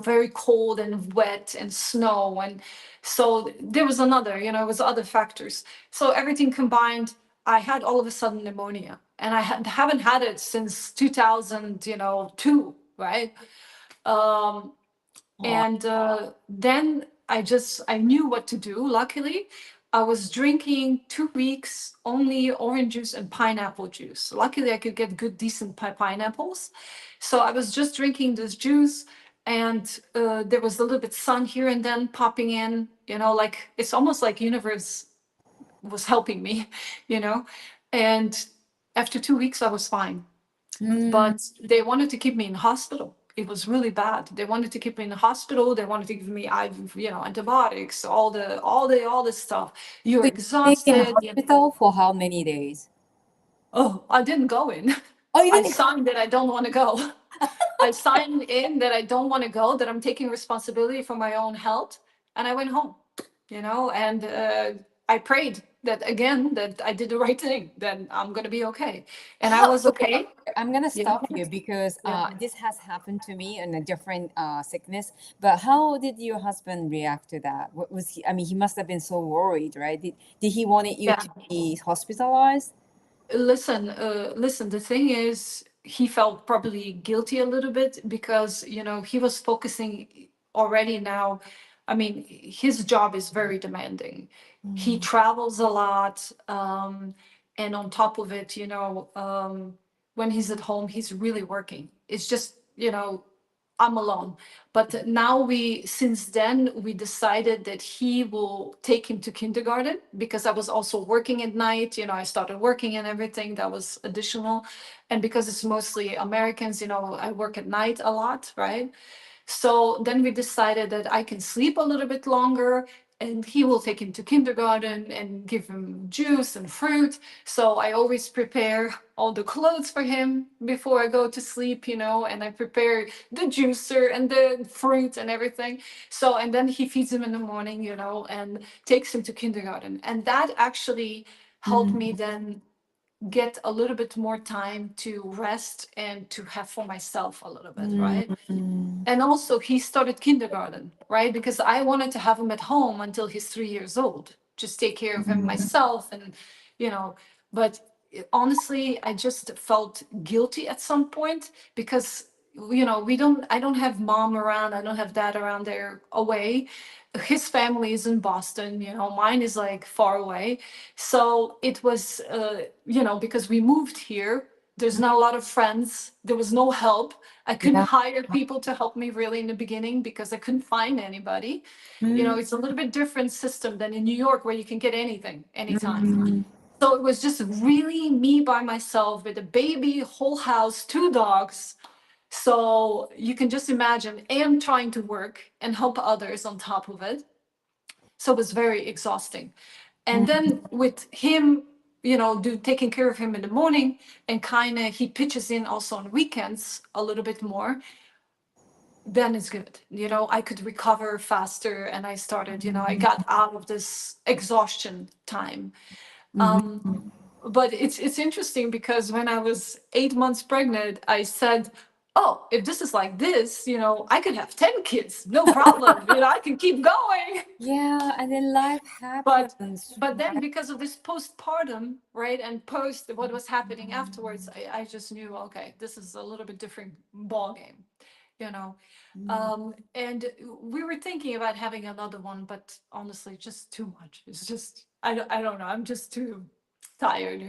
very cold and wet and snow. And so there was another, it was other factors. So everything combined, I had all of a sudden pneumonia, and I haven't had it since 2002, right? Um, and then I knew what to do. Luckily, I was drinking 2 weeks only orange juice and pineapple juice. Luckily, I could get good, decent pineapples. So I was just drinking this juice, and there was a little bit sun here and then popping in, like it's almost like universe was helping me, you know. And after 2 weeks, I was fine. But they wanted to keep me in hospital. It was really bad. They wanted to keep me in the hospital. They wanted to give me, antibiotics, all this stuff. You're So you stayed in a exhausted. hospital for how many days? Oh, I didn't go in. Oh, you I didn't. signed that I don't want to go. I signed in that I don't want to go, that I'm taking responsibility for my own health. And I went home, and I prayed that again, that I did the right thing, that I'm going to be okay. And I was okay. I'm gonna Yeah. stop you because Yeah. this has happened to me in a different sickness. But how did your husband react to that? What was he? I mean, he must have been so worried, right? Did he wanted you Yeah. to be hospitalized? Listen, the thing is, he felt probably guilty a little bit because, he was focusing already now. I mean, his job is very demanding. He travels a lot. And on top of it, when he's at home, he's really working. It's just, I'm alone. But now since then, we decided that he will take him to kindergarten, because I was also working at night. I started working and everything that was additional. And because it's mostly Americans, I work at night a lot, right? So then we decided that I can sleep a little bit longer, and he will take him to kindergarten and give him juice and fruit. So I always prepare all the clothes for him before I go to sleep, and I prepare the juicer and the fruit and everything. So, and then he feeds him in the morning, and takes him to kindergarten. And that actually helped me then get a little bit more time to rest and to have for myself a little bit, right? And also, he started kindergarten, right? Because I wanted to have him at home until he's 3 years old, just take care of him myself. And, but honestly, I just felt guilty at some point because, I don't have mom around, I don't have dad around, there away. His family is in Boston, mine is like far away. So it was, because we moved here, there's not a lot of friends, there was no help. I couldn't hire people to help me really in the beginning because I couldn't find anybody. It's a little bit different system than in New York, where you can get anything, anytime. So it was just really me by myself with a baby, whole house, 2 dogs. So you can just imagine, and trying to work and help others on top of it. So it was very exhausting. And then with him, taking care of him in the morning, and kind of he pitches in also on weekends a little bit more, then it's good. I could recover faster, and I started, I got out of this exhaustion time. But it's interesting because when I was 8 months pregnant, I said, oh, if this is like this, I could have 10 kids, no problem. I can keep going. Yeah, and then life But happens. then because of this postpartum, right, and post what was happening afterwards, I just knew, okay, this is a little bit different ball game, you know. And we were thinking about having another one, but honestly, just too much. It's just, I don't know. I'm just too tired,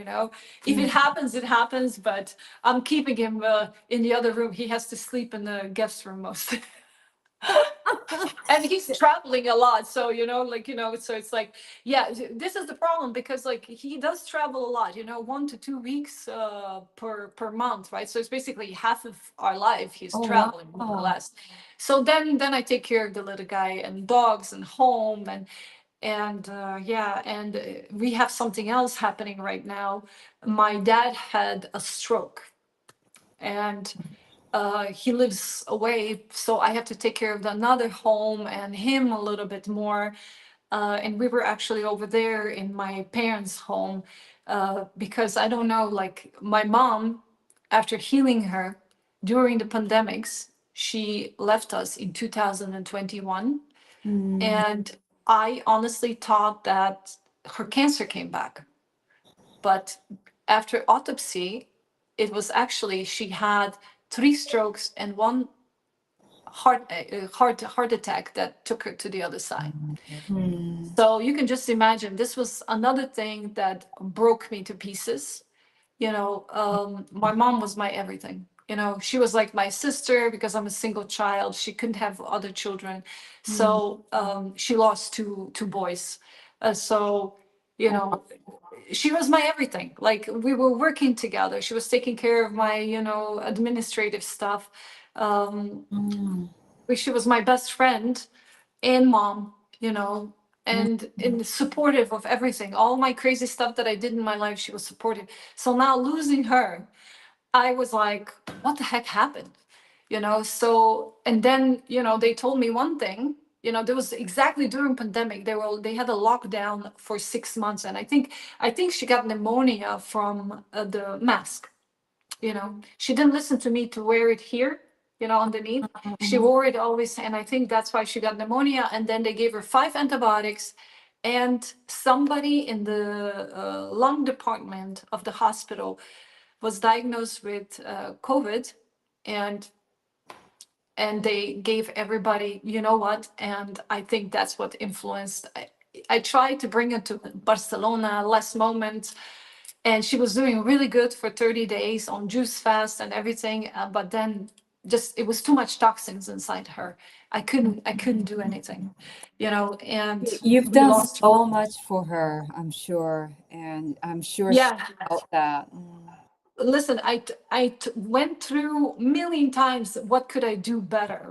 If it happens, it happens, but I'm keeping him in the other room. He has to sleep in the guest room mostly. And he's traveling a lot, so so it's like, yeah, this is the problem, because like he does travel a lot, 1 to 2 weeks per month, right? So it's basically half of our life he's Oh, traveling, more or wow. less. So then I take care of the little guy and dogs and home, and we have something else happening right now. My dad had a stroke, and he lives away, so I have to take care of another home and him a little bit more. And we were actually over there in my parents' home, because I don't know, like my mom, after healing her during the pandemics, she left us in 2021. And I honestly thought that her cancer came back. But after autopsy, it was actually she had 3 strokes and one heart attack that took her to the other side. So you can just imagine, this was another thing that broke me to pieces. My mom was my everything. She was like my sister, because I'm a single child. She couldn't have other children. So she lost two boys. So, you know, she was my everything. Like, we were working together. She was taking care of my, administrative stuff. She was my best friend and mom, and supportive of everything. All my crazy stuff that I did in my life, she was supportive. So now losing her, I was like, what the heck happened? So, and then, they told me one thing, there was exactly during pandemic, they had a lockdown for 6 months. And I think she got pneumonia from the mask. She didn't listen to me to wear it here, underneath. She wore it always, and I think that's why she got pneumonia. And then they gave her 5 antibiotics, and somebody in the lung department of the hospital was diagnosed with COVID, and they gave everybody, what, and I think that's what influenced. I tried to bring her to Barcelona last moment, and she was doing really good for 30 days on juice fast and everything, but then just it was too much toxins inside her. I couldn't do anything, and You've we done lost her. so much for her, I'm sure, and I'm sure she Yeah. felt that. Listen, went through a million times what could I do better,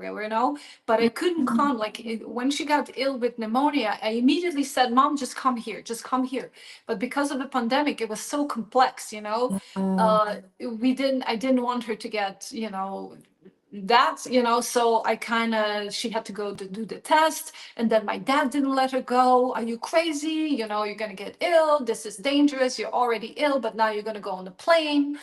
but I couldn't come. Like, when she got ill with pneumonia, I immediately said, Mom, just come here, just come here. But because of the pandemic, it was so complex, I didn't want her to get, so she had to go to do the test. And then my dad didn't let her go. Are you crazy? You're going to get ill. This is dangerous. You're already ill, but now you're going to go on a plane.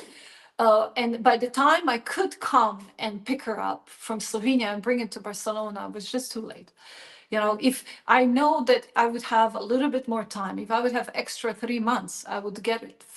And by the time I could come and pick her up from Slovenia and bring it to Barcelona, it was just too late. If I know that I would have a little bit more time, if I would have extra 3 months, I would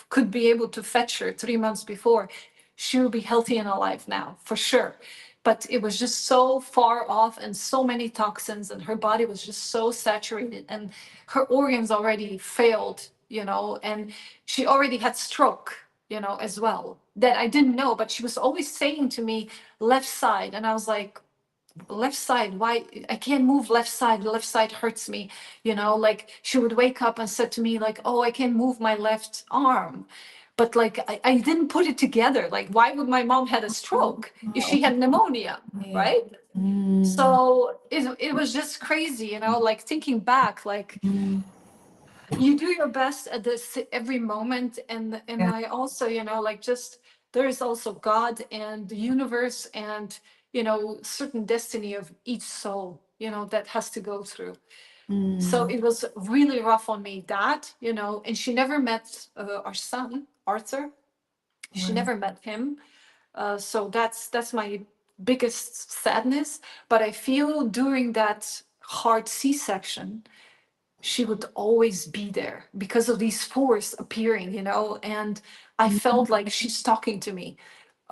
could be able to fetch her 3 months before. She will be healthy and alive now, for sure. But it was just so far off, and so many toxins, and her body was just so saturated, and her organs already failed, and she already had stroke, as well, that I didn't know. But she was always saying to me, left side. And I was like, left side, why? I can't move left side, the left side hurts me. Like, she would wake up and said to me, like, oh, I can't move my left arm. But like, I didn't put it together. Like, why would my mom had a stroke if she had pneumonia, Yeah. right? So it was just crazy, like, thinking back, like, you do your best at this every moment. And Yeah. I also, like, just, there is also God and the universe, and certain destiny of each soul, that has to go through. So it was really rough on me, that, and she never met our son Arthur. She never met him. So that's my biggest sadness. But I feel during that hard C-section, she would always be there because of these force appearing, and I felt like she's talking to me.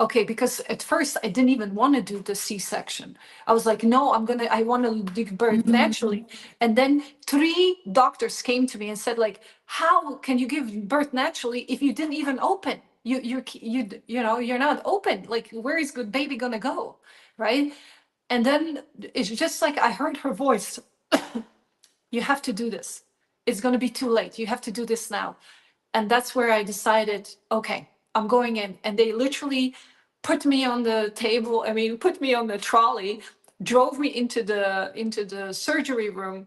Okay, because at first I didn't even want to do the C-section. I was like, no, I want to give birth naturally. And then 3 doctors came to me and said, like, how can you give birth naturally if you didn't even open? You're not open. Like, where is good baby gonna go, right? And then it's just like I heard her voice. You have to do this. It's going to be too late. You have to do this now. And that's where I decided, okay, I'm going in. And they literally put me on the table. I mean, put me on the trolley, drove me into the surgery room,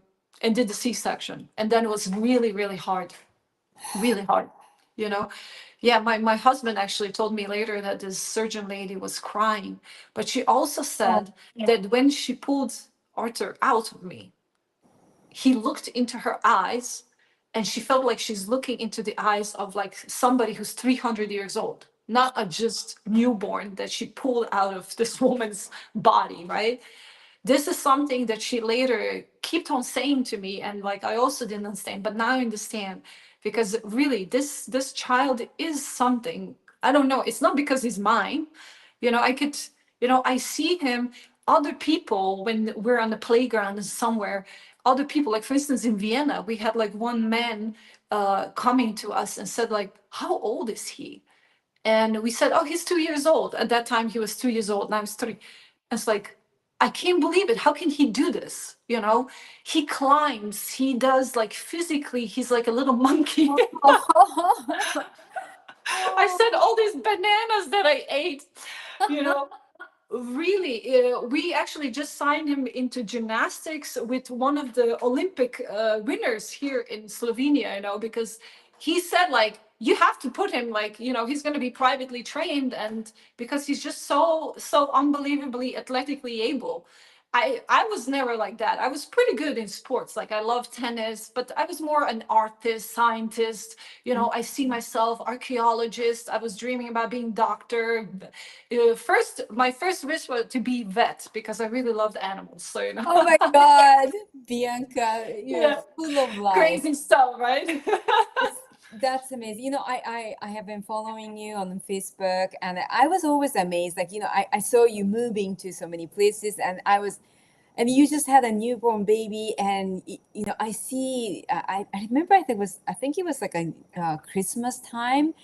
and did the C-section. And then it was really, really hard, really hard. You know, yeah. My husband actually told me later that this surgeon lady was crying, but she also said that when she pulled Arthur out of me, he looked into her eyes, and she felt like she's looking into the eyes of like somebody who's 300 years old, not a just newborn that she pulled out of this woman's body, right? This is something that she later kept on saying to me, and like I also didn't understand, but now I understand, because really this child is something. I don't know, it's not because he's mine. I could, I see him, other people, when we're on the playground somewhere, other people, like for instance in Vienna, we had like one man coming to us and said like, how old is he? And we said, oh, he's 2 years old. At that time he was 2 years old, now he's 3. It's like, I can't believe it. How can he do this? He climbs, he does, like physically, he's like a little monkey. I said all these bananas that I ate, you know. Really, we actually just signed him into gymnastics with one of the Olympic winners here in Slovenia, because he said like, you have to put him like, he's going to be privately trained, and because he's just so unbelievably athletically able. I was never like that. I was pretty good in sports. Like I love tennis, but I was more an artist, scientist. I see myself archaeologist. I was dreaming about being doctor. My first wish was to be vet because I really loved animals. So Oh my God, Bianca, you're Yeah. full of life. Crazy stuff, right? That's amazing. I have been following you on Facebook, and I was always amazed. Like, I saw you moving to so many places, and you just had a newborn baby, and I see. I remember. I think it was like a Christmas time.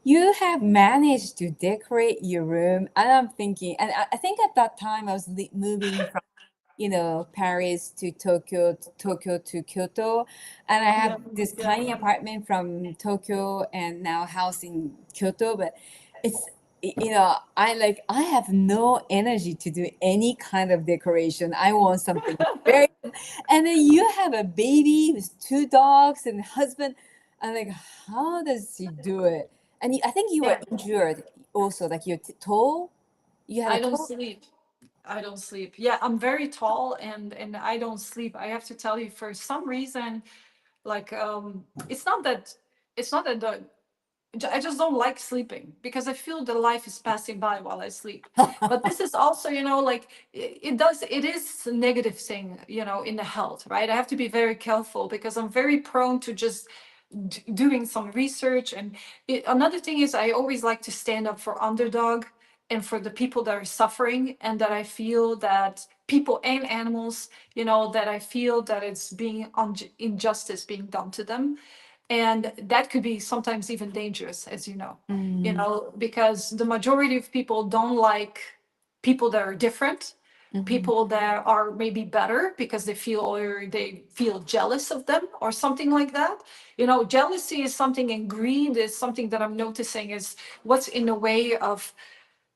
You have managed to decorate your room, and I'm thinking, and I think at that time I was moving from Paris to Tokyo to Kyoto. And I have this tiny apartment from Tokyo and now a house in Kyoto. But it's, I have no energy to do any kind of decoration. I want something very, and then you have a baby with 2 dogs and husband. I'm like, how does she do it? And I think you were injured also, like you're tall. You had I a don't tall. sleep. I don't sleep. Yeah, I'm very tall, and I don't sleep. I have to tell you, for some reason, like it's not that I just don't like sleeping because I feel the life is passing by while I sleep. But this is also, like it is a negative thing, in the health, right? I have to be very careful because I'm very prone to just doing some research. And another thing is I always like to stand up for underdog and for the people that are suffering, and that I feel that people and animals, that I feel that it's being injustice being done to them. And that could be sometimes even dangerous, as you know, because the majority of people don't like people that are different, people that are maybe better because they feel jealous of them or something like that. Jealousy is something, and greed is something that I'm noticing is what's in the way of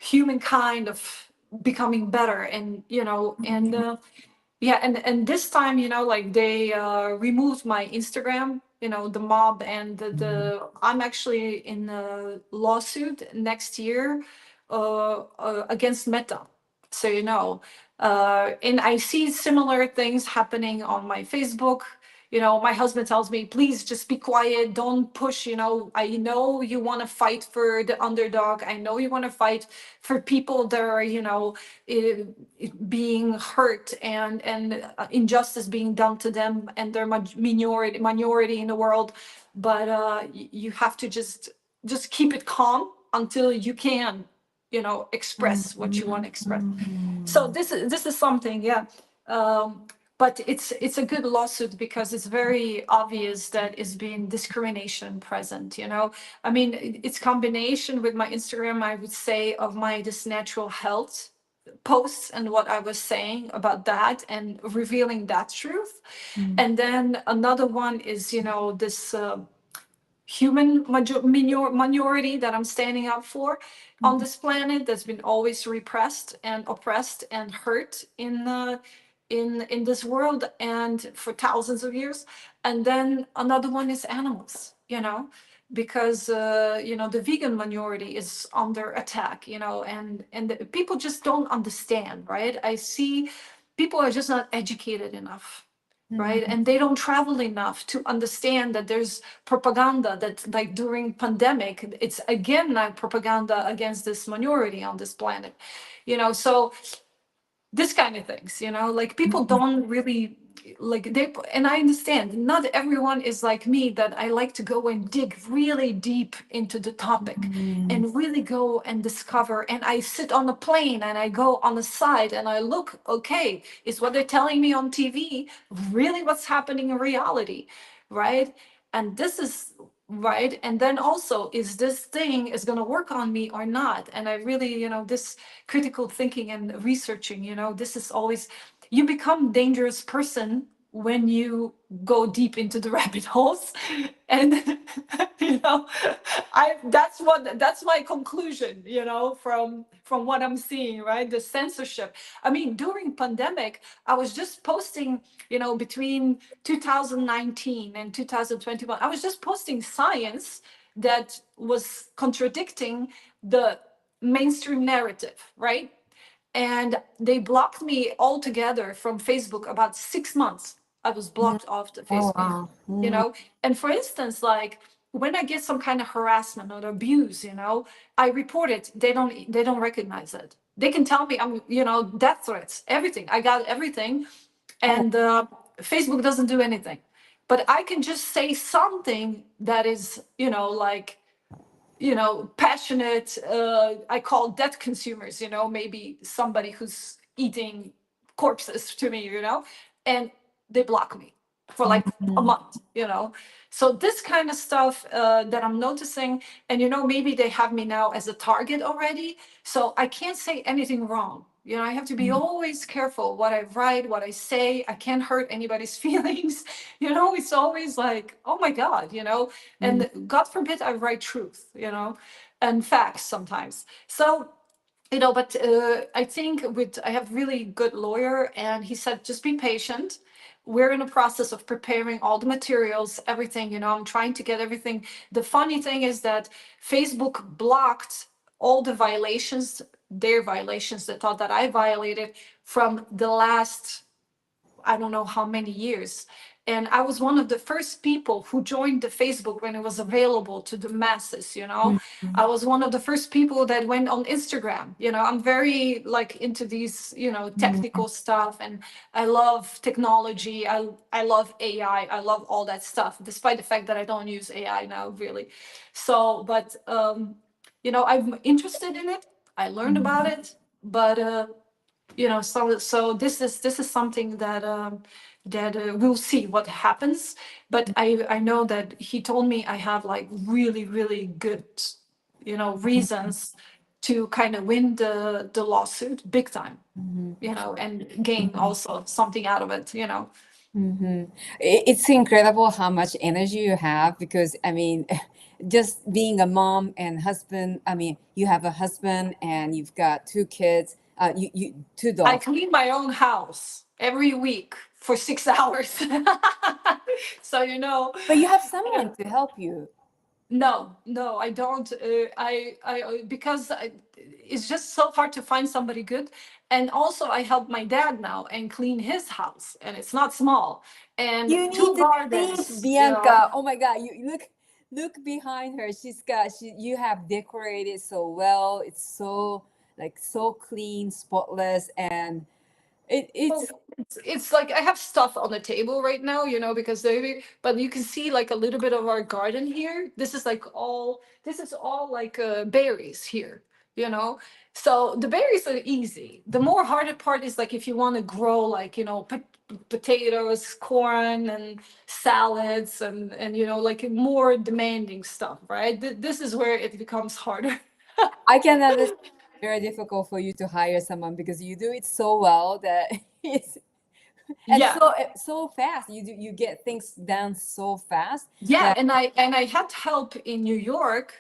humankind of becoming better. And yeah, and this time, like they removed my Instagram, the mob, and I'm actually in a lawsuit next year against Meta. So and I see similar things happening on my Facebook. My husband tells me, please just be quiet, don't push. I know you want to fight for the underdog. I know you want to fight for people that are being hurt, and injustice being done to them, and they're minority in the world. But you have to just keep it calm until you can express what you want to express. So this is something, yeah. But it's a good lawsuit because it's very obvious that is being discrimination present. I mean, it's combination with my Instagram, I would say, of my this natural health, posts and what I was saying about that and revealing that truth. And then another one is, this human minority that I'm standing up for on this planet that's been always repressed and oppressed and hurt in this world and for thousands of years. And then another one is animals, because the vegan minority is under attack, and the people just don't understand, right? I see people are just not educated enough, right? And they don't travel enough to understand that there's propaganda that, like, during pandemic, it's again like propaganda against this minority on this planet, so this kind of things, like people don't really like they. And I understand not everyone is like me, that I like to go and dig really deep into the topic and really go and discover. And I sit on a plane and I go on the side and I look, okay, is what they're telling me on TV really what's happening in reality, right? And this is right. And then also, is this thing is going to work on me or not? And I really, this critical thinking and researching, this is always, you become dangerous person when you go deep into the rabbit holes. And that's my conclusion, from what I'm seeing, right? The censorship. I mean, during pandemic, I was just posting, between 2019 and 2021, I was just posting science that was contradicting the mainstream narrative, right? And they blocked me altogether from Facebook. About 6 months I was blocked off the Oh, Facebook. wow. And for instance, like when I get some kind of harassment or abuse, I report it. They don't recognize it. They can tell me I'm, death threats, everything. I got everything. And Facebook doesn't do anything. But I can just say something that is, like, passionate. I call dead consumers, maybe somebody who's eating corpses to me, and they block me for like a month, So this kind of stuff that I'm noticing, and maybe they have me now as a target already. So I can't say anything wrong. I have to be always careful what I write, what I say. I can't hurt anybody's feelings. It's always like, oh my God, and God forbid I write truth, and facts sometimes. So, but I think I have really good lawyer, and he said, just be patient. We're in a process of preparing all the materials, everything, I'm trying to get everything. The funny thing is that Facebook blocked all the violations, their violations, they thought that I violated from the last, I don't know how many years. And I was one of the first people who joined the Facebook when it was available to the masses, I was one of the first people that went on Instagram. I'm very like into these, technical stuff, and I love technology. I love AI. I love all that stuff, despite the fact that I don't use AI now, really. So, but I'm interested in it. I learned about it, but so this is something that we'll see what happens. But I know that he told me I have like really really good reasons to kind of win the lawsuit big time, and gain also something out of it. It's incredible how much energy you have, because I mean, just being a mom and husband. I mean, you have a husband and you've got two kids. You two I dogs. clean my own house every week for 6 hours. So But you have someone to help you. No, I don't. Because it's just so hard to find somebody good. And also, I help my dad now and clean his house, and it's not small. And You need two to think, gardens, Bianca. Oh my God! You look behind her. You have decorated so well. It's so like so clean, spotless, and Well, it's it's like I have stuff on the table right now, because but you can see like a little bit of our garden here. This is all like berries here, So the berries are easy. The more harder part is like if you want to grow like, potatoes, corn, and salads, and like more demanding stuff, right? This is where it becomes harder. I can understand. very difficult for you to hire someone because you do it so well that it's and Yeah. so fast. You get things done so fast. Yeah, That, and I had help in New York.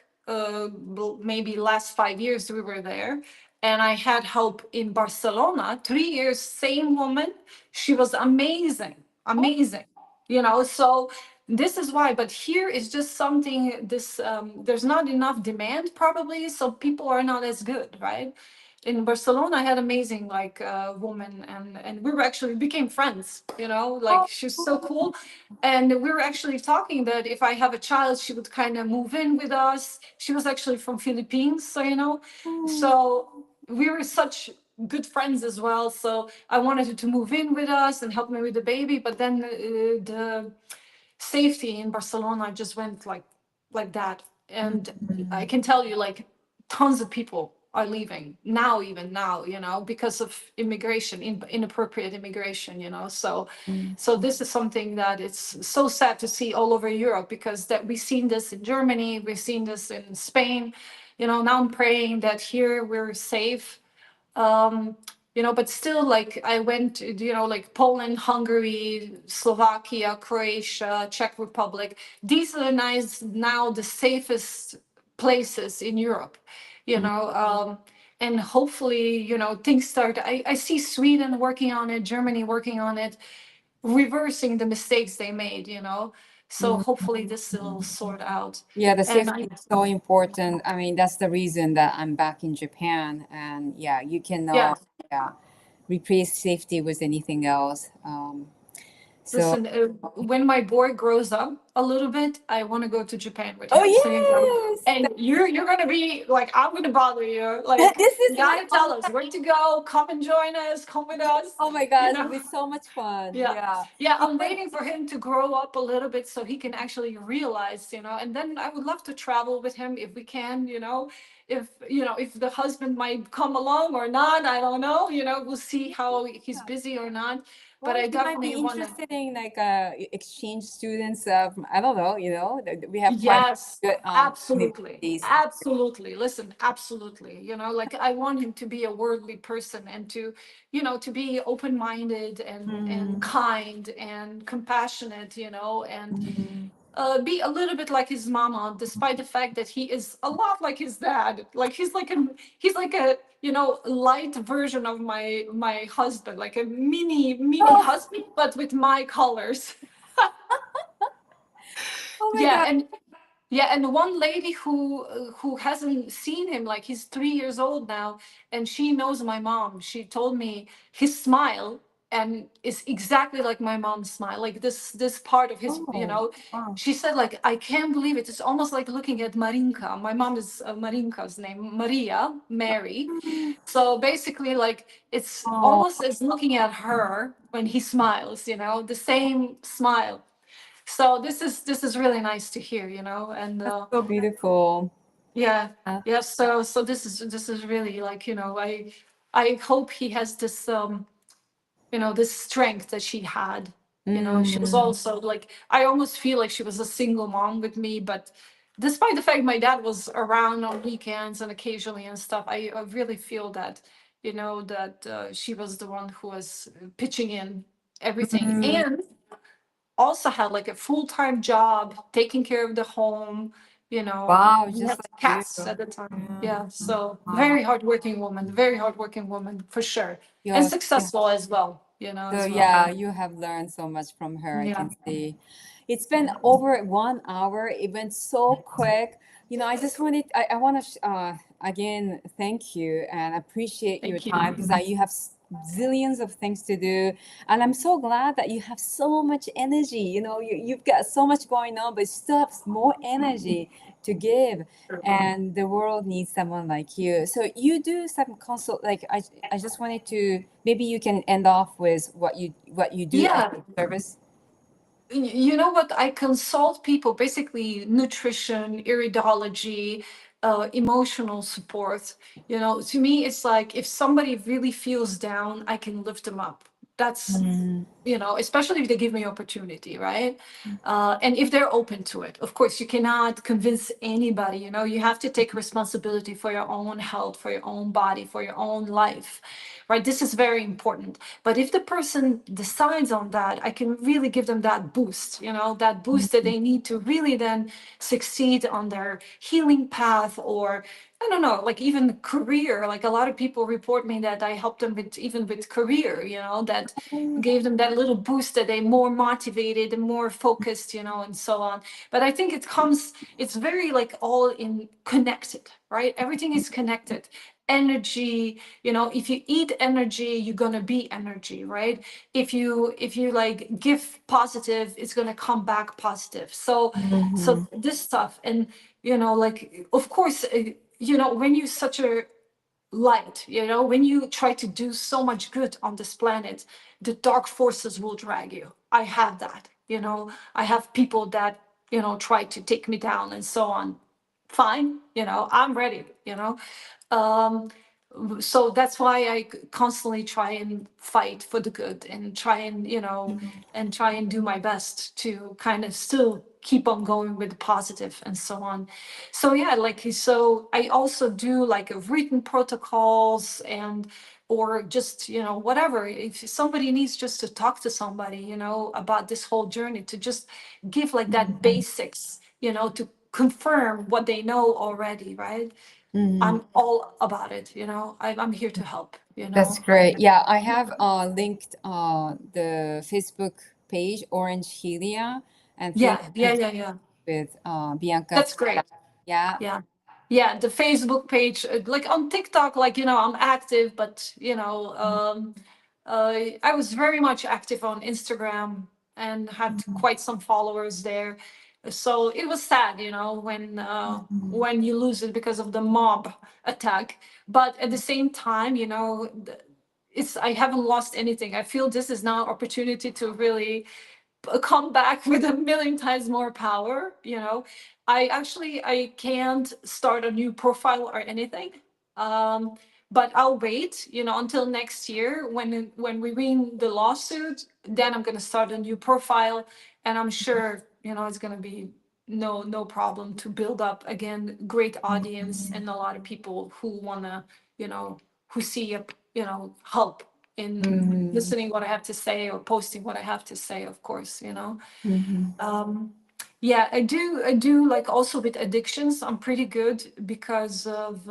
Maybe last 5 years we were there, and I had help in Barcelona. 3 years, same woman. She was amazing, amazing. You know, so this is why. But here is just something. This there's not enough demand probably, so people are not as good, right? In Barcelona, I had amazing like woman, and we were actually became friends. You know, like she's so cool. And we were actually talking that if I have a child, she would kind of move in with us. She was actually from Philippines, so you know, so we were such good friends as well. So I wanted her to move in with us and help me with the baby. But then the safety in Barcelona just went like that, and I can tell you, like, tons of people are leaving now, even now, you know, because of immigration, inappropriate immigration, you know. So this is something that it's so sad to see all over Europe, because that we've seen this in Germany, we've seen this in Spain, you know. Now I'm praying that here we're safe. You know, but still, like, I went to, you know, like Poland, Hungary, Slovakia, Croatia, Czech Republic. These are nice, now the safest places in Europe, you know. And hopefully, you know, things start. I see Sweden working on it, Germany working on it, reversing the mistakes they made, you know. So hopefully this will sort out. yeah, the And safety is so important. I mean, that's the reason that I'm back in Japan. And yeah, you yeah, cannot, yeah, replace safety with anything else. So, listen, when my boy grows up a little bit, I want to go to Japan with oh him. So, you know, yes, and you're gonna be like, I'm gonna bother you. Like, this you is my, gotta tell us where to go. Come and join us. Come with us. oh my You God, it'll know. be so much fun. Yeah, Yeah. yeah. I'm Even, waiting for him to grow up a little bit so he can actually realize, you know. And then I would love to travel with him if we can, you know. If you know, if the husband might come along or not, I don't know. You know, we'll see how he's busy or not. But well, I he might be definitely want to. interested in like exchange students. I don't know, you know, we have quite Yes, good absolutely. universities. Absolutely. Listen, absolutely. You know, like, I want him to be a worldly person and to, you know, to be open-minded and kind and compassionate, you know, and be a little bit like his mama, despite the fact that he is a lot like his dad. Like, he's like a, you know, light version of my husband, like a mini Oh, husband, but with my colors. oh my Yeah, God. and yeah, and one lady who hasn't seen him, like, he's 3 years old now, and she knows my mom. She told me his smile and is exactly like my mom's smile. Like, this part of his, you Oh, know. wow. She said, like, I can't believe it. It's almost like looking at Marinka. My mom is Marinka's name, Maria, Mary. So basically, like, it's Oh, almost as looking at her when he smiles, you know, the same smile. So this is really nice to hear, you know. And so beautiful. yeah, Uh, yeah. So this is really, like, you know, I hope he has this you know, this strength that she had. You know, she was also like, I almost feel like she was a single mom with me, but despite the fact my dad was around on weekends and occasionally and stuff, I really feel that, you know, that she was the one who was pitching in everything, and also had like a full-time job taking care of the home, you know. wow, We just had like you. cats at the time. Yeah. Yeah, so Wow. very hardworking woman for sure, and Yes. successful as well, you know, So as well. yeah, you have learned so much from her. I Yeah. can see. It's been over 1 hour. It went so quick. You know, I just wanted. I want to again thank you and appreciate your Thank you. time because you have zillions of things to do, and I'm so glad that you have so much energy. You know, you've got so much going on, but still have more energy to give, and the world needs someone like you. So you do some consult. Like I just wanted to maybe you can end off with what you do as Yeah, a service. you know what, I consult people, basically nutrition, iridology, emotional support. You know, to me, it's like, if somebody really feels down, I can lift them up. That's you know, especially if they give me opportunity, right? And if they're open to it. Of course, you cannot convince anybody, you know, you have to take responsibility for your own health, for your own body, for your own life, right? This is very important. But if the person decides on that, I can really give them that boost, you know, that boost that they need to really then succeed on their healing path, or I don't know, like even career. Like a lot of people report me that I helped them with even with career, you know, that gave them that little boost, that they more motivated and more focused, you know, and so on. But I think it's very like all in connected, right? Everything is connected. Energy, you know, if you eat energy, you're gonna be energy, right? If you like give positive, it's gonna come back positive. So this stuff, and you know, like of course, you know, when you're such a light, you know, when you try to do so much good on this planet, the dark forces will drag you. I have that, you know, I have people that, you know, try to take me down and so on. Fine, you know, I'm ready, you know. um so that's why I constantly try and fight for the good, and try and, you know, and try and do my best to kind of still keep on going with the positive and so on. So yeah, like, so I also do like written protocols, and or just, you know, whatever, if somebody needs just to talk to somebody, you know, about this whole journey, to just give like that basics, you know, to confirm what they know already, right? I'm all about it, you know. I'm here to help, you That's know. great. Yeah, I have linked the Facebook page Orange Helia, and feel Yeah, free yeah, to yeah, yeah. with Bianca. That's great. Yeah. Yeah. Yeah, the Facebook page, like on TikTok, like, you know, I'm active, but you know, I was very much active on Instagram and had quite some followers there. So it was sad, you know, when you lose it because of the mob attack. But at the same time, you know, it's, I haven't lost anything. I feel this is now opportunity to really come back with a million times more power, you know. I can't start a new profile or anything. um but I'll wait, you know, until next year when we win the lawsuit. Then I'm going to start a new profile, and I'm sure, you know, it's going to be no problem to build up again great audience, and a lot of people who want to, you know, who see a, you know, help in listening what I have to say, or posting what I have to say, of course, you know. Um, yeah, I do like also with addictions, I'm pretty good because of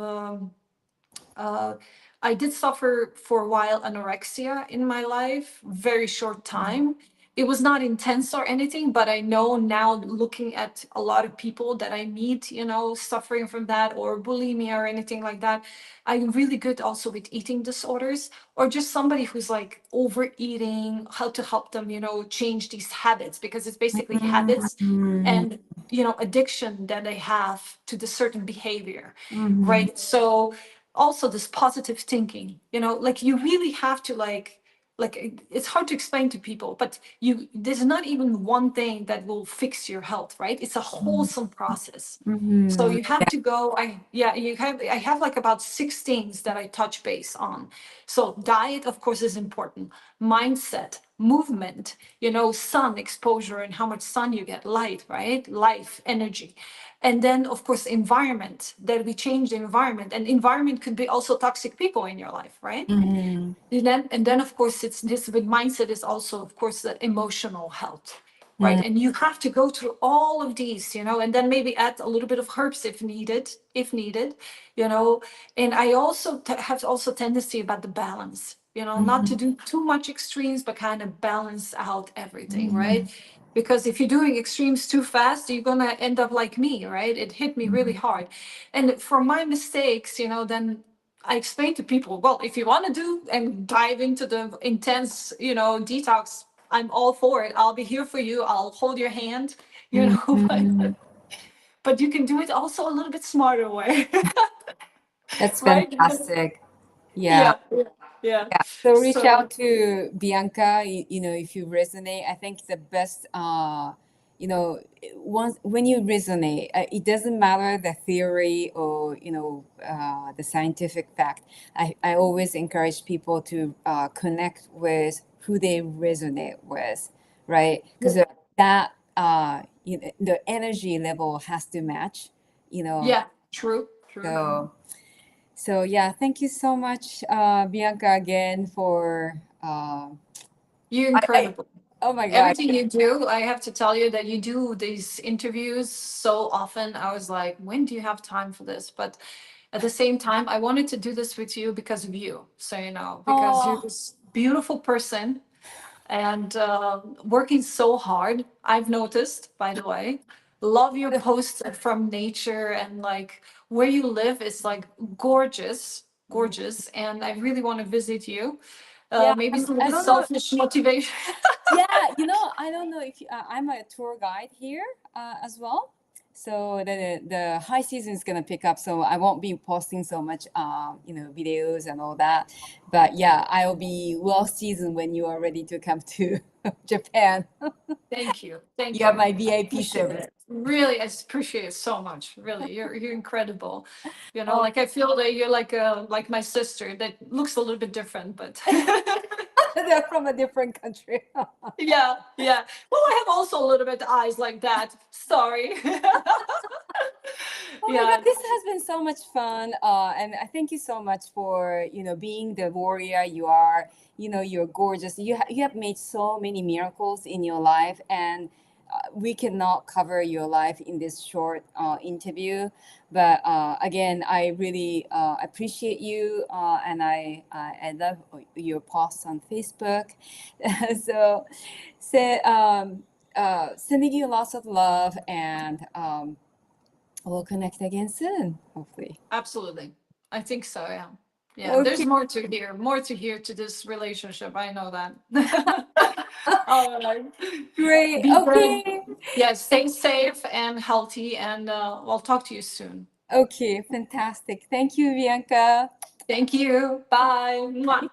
uh, I did suffer for a while anorexia in my life, very short time. It was not intense or anything, but I know now, looking at a lot of people that I meet, you know, suffering from that, or bulimia or anything like that. I'm really good also with eating disorders, or just somebody who's like overeating, how to help them, you know, change these habits, because it's basically habits and, you know, addiction that they have to the certain behavior, right? So also this positive thinking, you know, like you really have to it's hard to explain to people, but there's not even one thing that will fix your health, right? It's a wholesome process. So you have to go, I have like about 6 things that I touch base on. So diet, of course, is important. Mindset, movement, you know, sun exposure and how much sun you get, light, right? Life, energy. And then, of course, environment, that we change the environment. And environment could be also toxic people in your life, right? And then, of course, it's this with mindset is also, of course, the emotional health, right? And you have to go through all of these, you know, and then maybe add a little bit of herbs if needed, you know. And I also have also tendency about the balance, you know, not to do too much extremes, but kind of balance out everything, right? Because if you're doing extremes too fast, you're gonna end up like me, right? It hit me really hard. And for my mistakes, you know, then I explain to people, well, if you want to do and dive into the intense, you know, detox, I'm all for it. I'll be here for you. I'll hold your hand, you know, but you can do it also a little bit smarter way, That's right? fantastic. Yeah. Yeah, yeah, yeah. Yeah. So reach So out to Bianca, you know, if you resonate. I think the best, you know, once when you resonate, it doesn't matter the theory or, you know, the scientific fact. I always encourage people to connect with who they resonate with, right? Because that the energy level has to match, you know. Yeah, true. So yeah, thank you so much, Bianca, again for You're incredible. oh my God. Everything you do, I have to tell you that you do these interviews so often. I was like, when do you have time for this? But at the same time, I wanted to do this with you because of you. So, you know, because you're Oh, this beautiful person and working so hard. I've noticed, by the way. Love your posts from nature and like where you live is like gorgeous, gorgeous. And I really want to visit you. yeah, Maybe some I don't know. selfish motivation. Yeah, I don't know if I'm a tour guide here as well. So the high season is gonna pick up, so I won't be posting so much, videos and all that. But yeah, I'll be well seasoned when you are ready to come to Japan. Thank you. Thank You have you. my VIP Appreciate service. it. Really, I appreciate it so much. Really, you're incredible. You know, Oh, like I feel that you're like my sister that looks a little bit different, but they're from a different country. yeah, yeah. Well, I have also a little bit eyes like that. Sorry. Oh my God, Yeah. this has been so much fun. And I thank you so much for, being the warrior you are. You're gorgeous. You have made so many miracles in your life, and we cannot cover your life in this short interview. But again, I really appreciate you, and I love your posts on Facebook. So, sending you lots of love, and we'll connect again soon, hopefully. Absolutely. I think so, yeah. Yeah, there's Okay, more to hear to this relationship. I know that. All right. great. Be very, Okay. yeah, stay safe and healthy, and I'll talk to you soon. Okay, fantastic. Thank you, Bianca. Thank you. Bye. Mwah.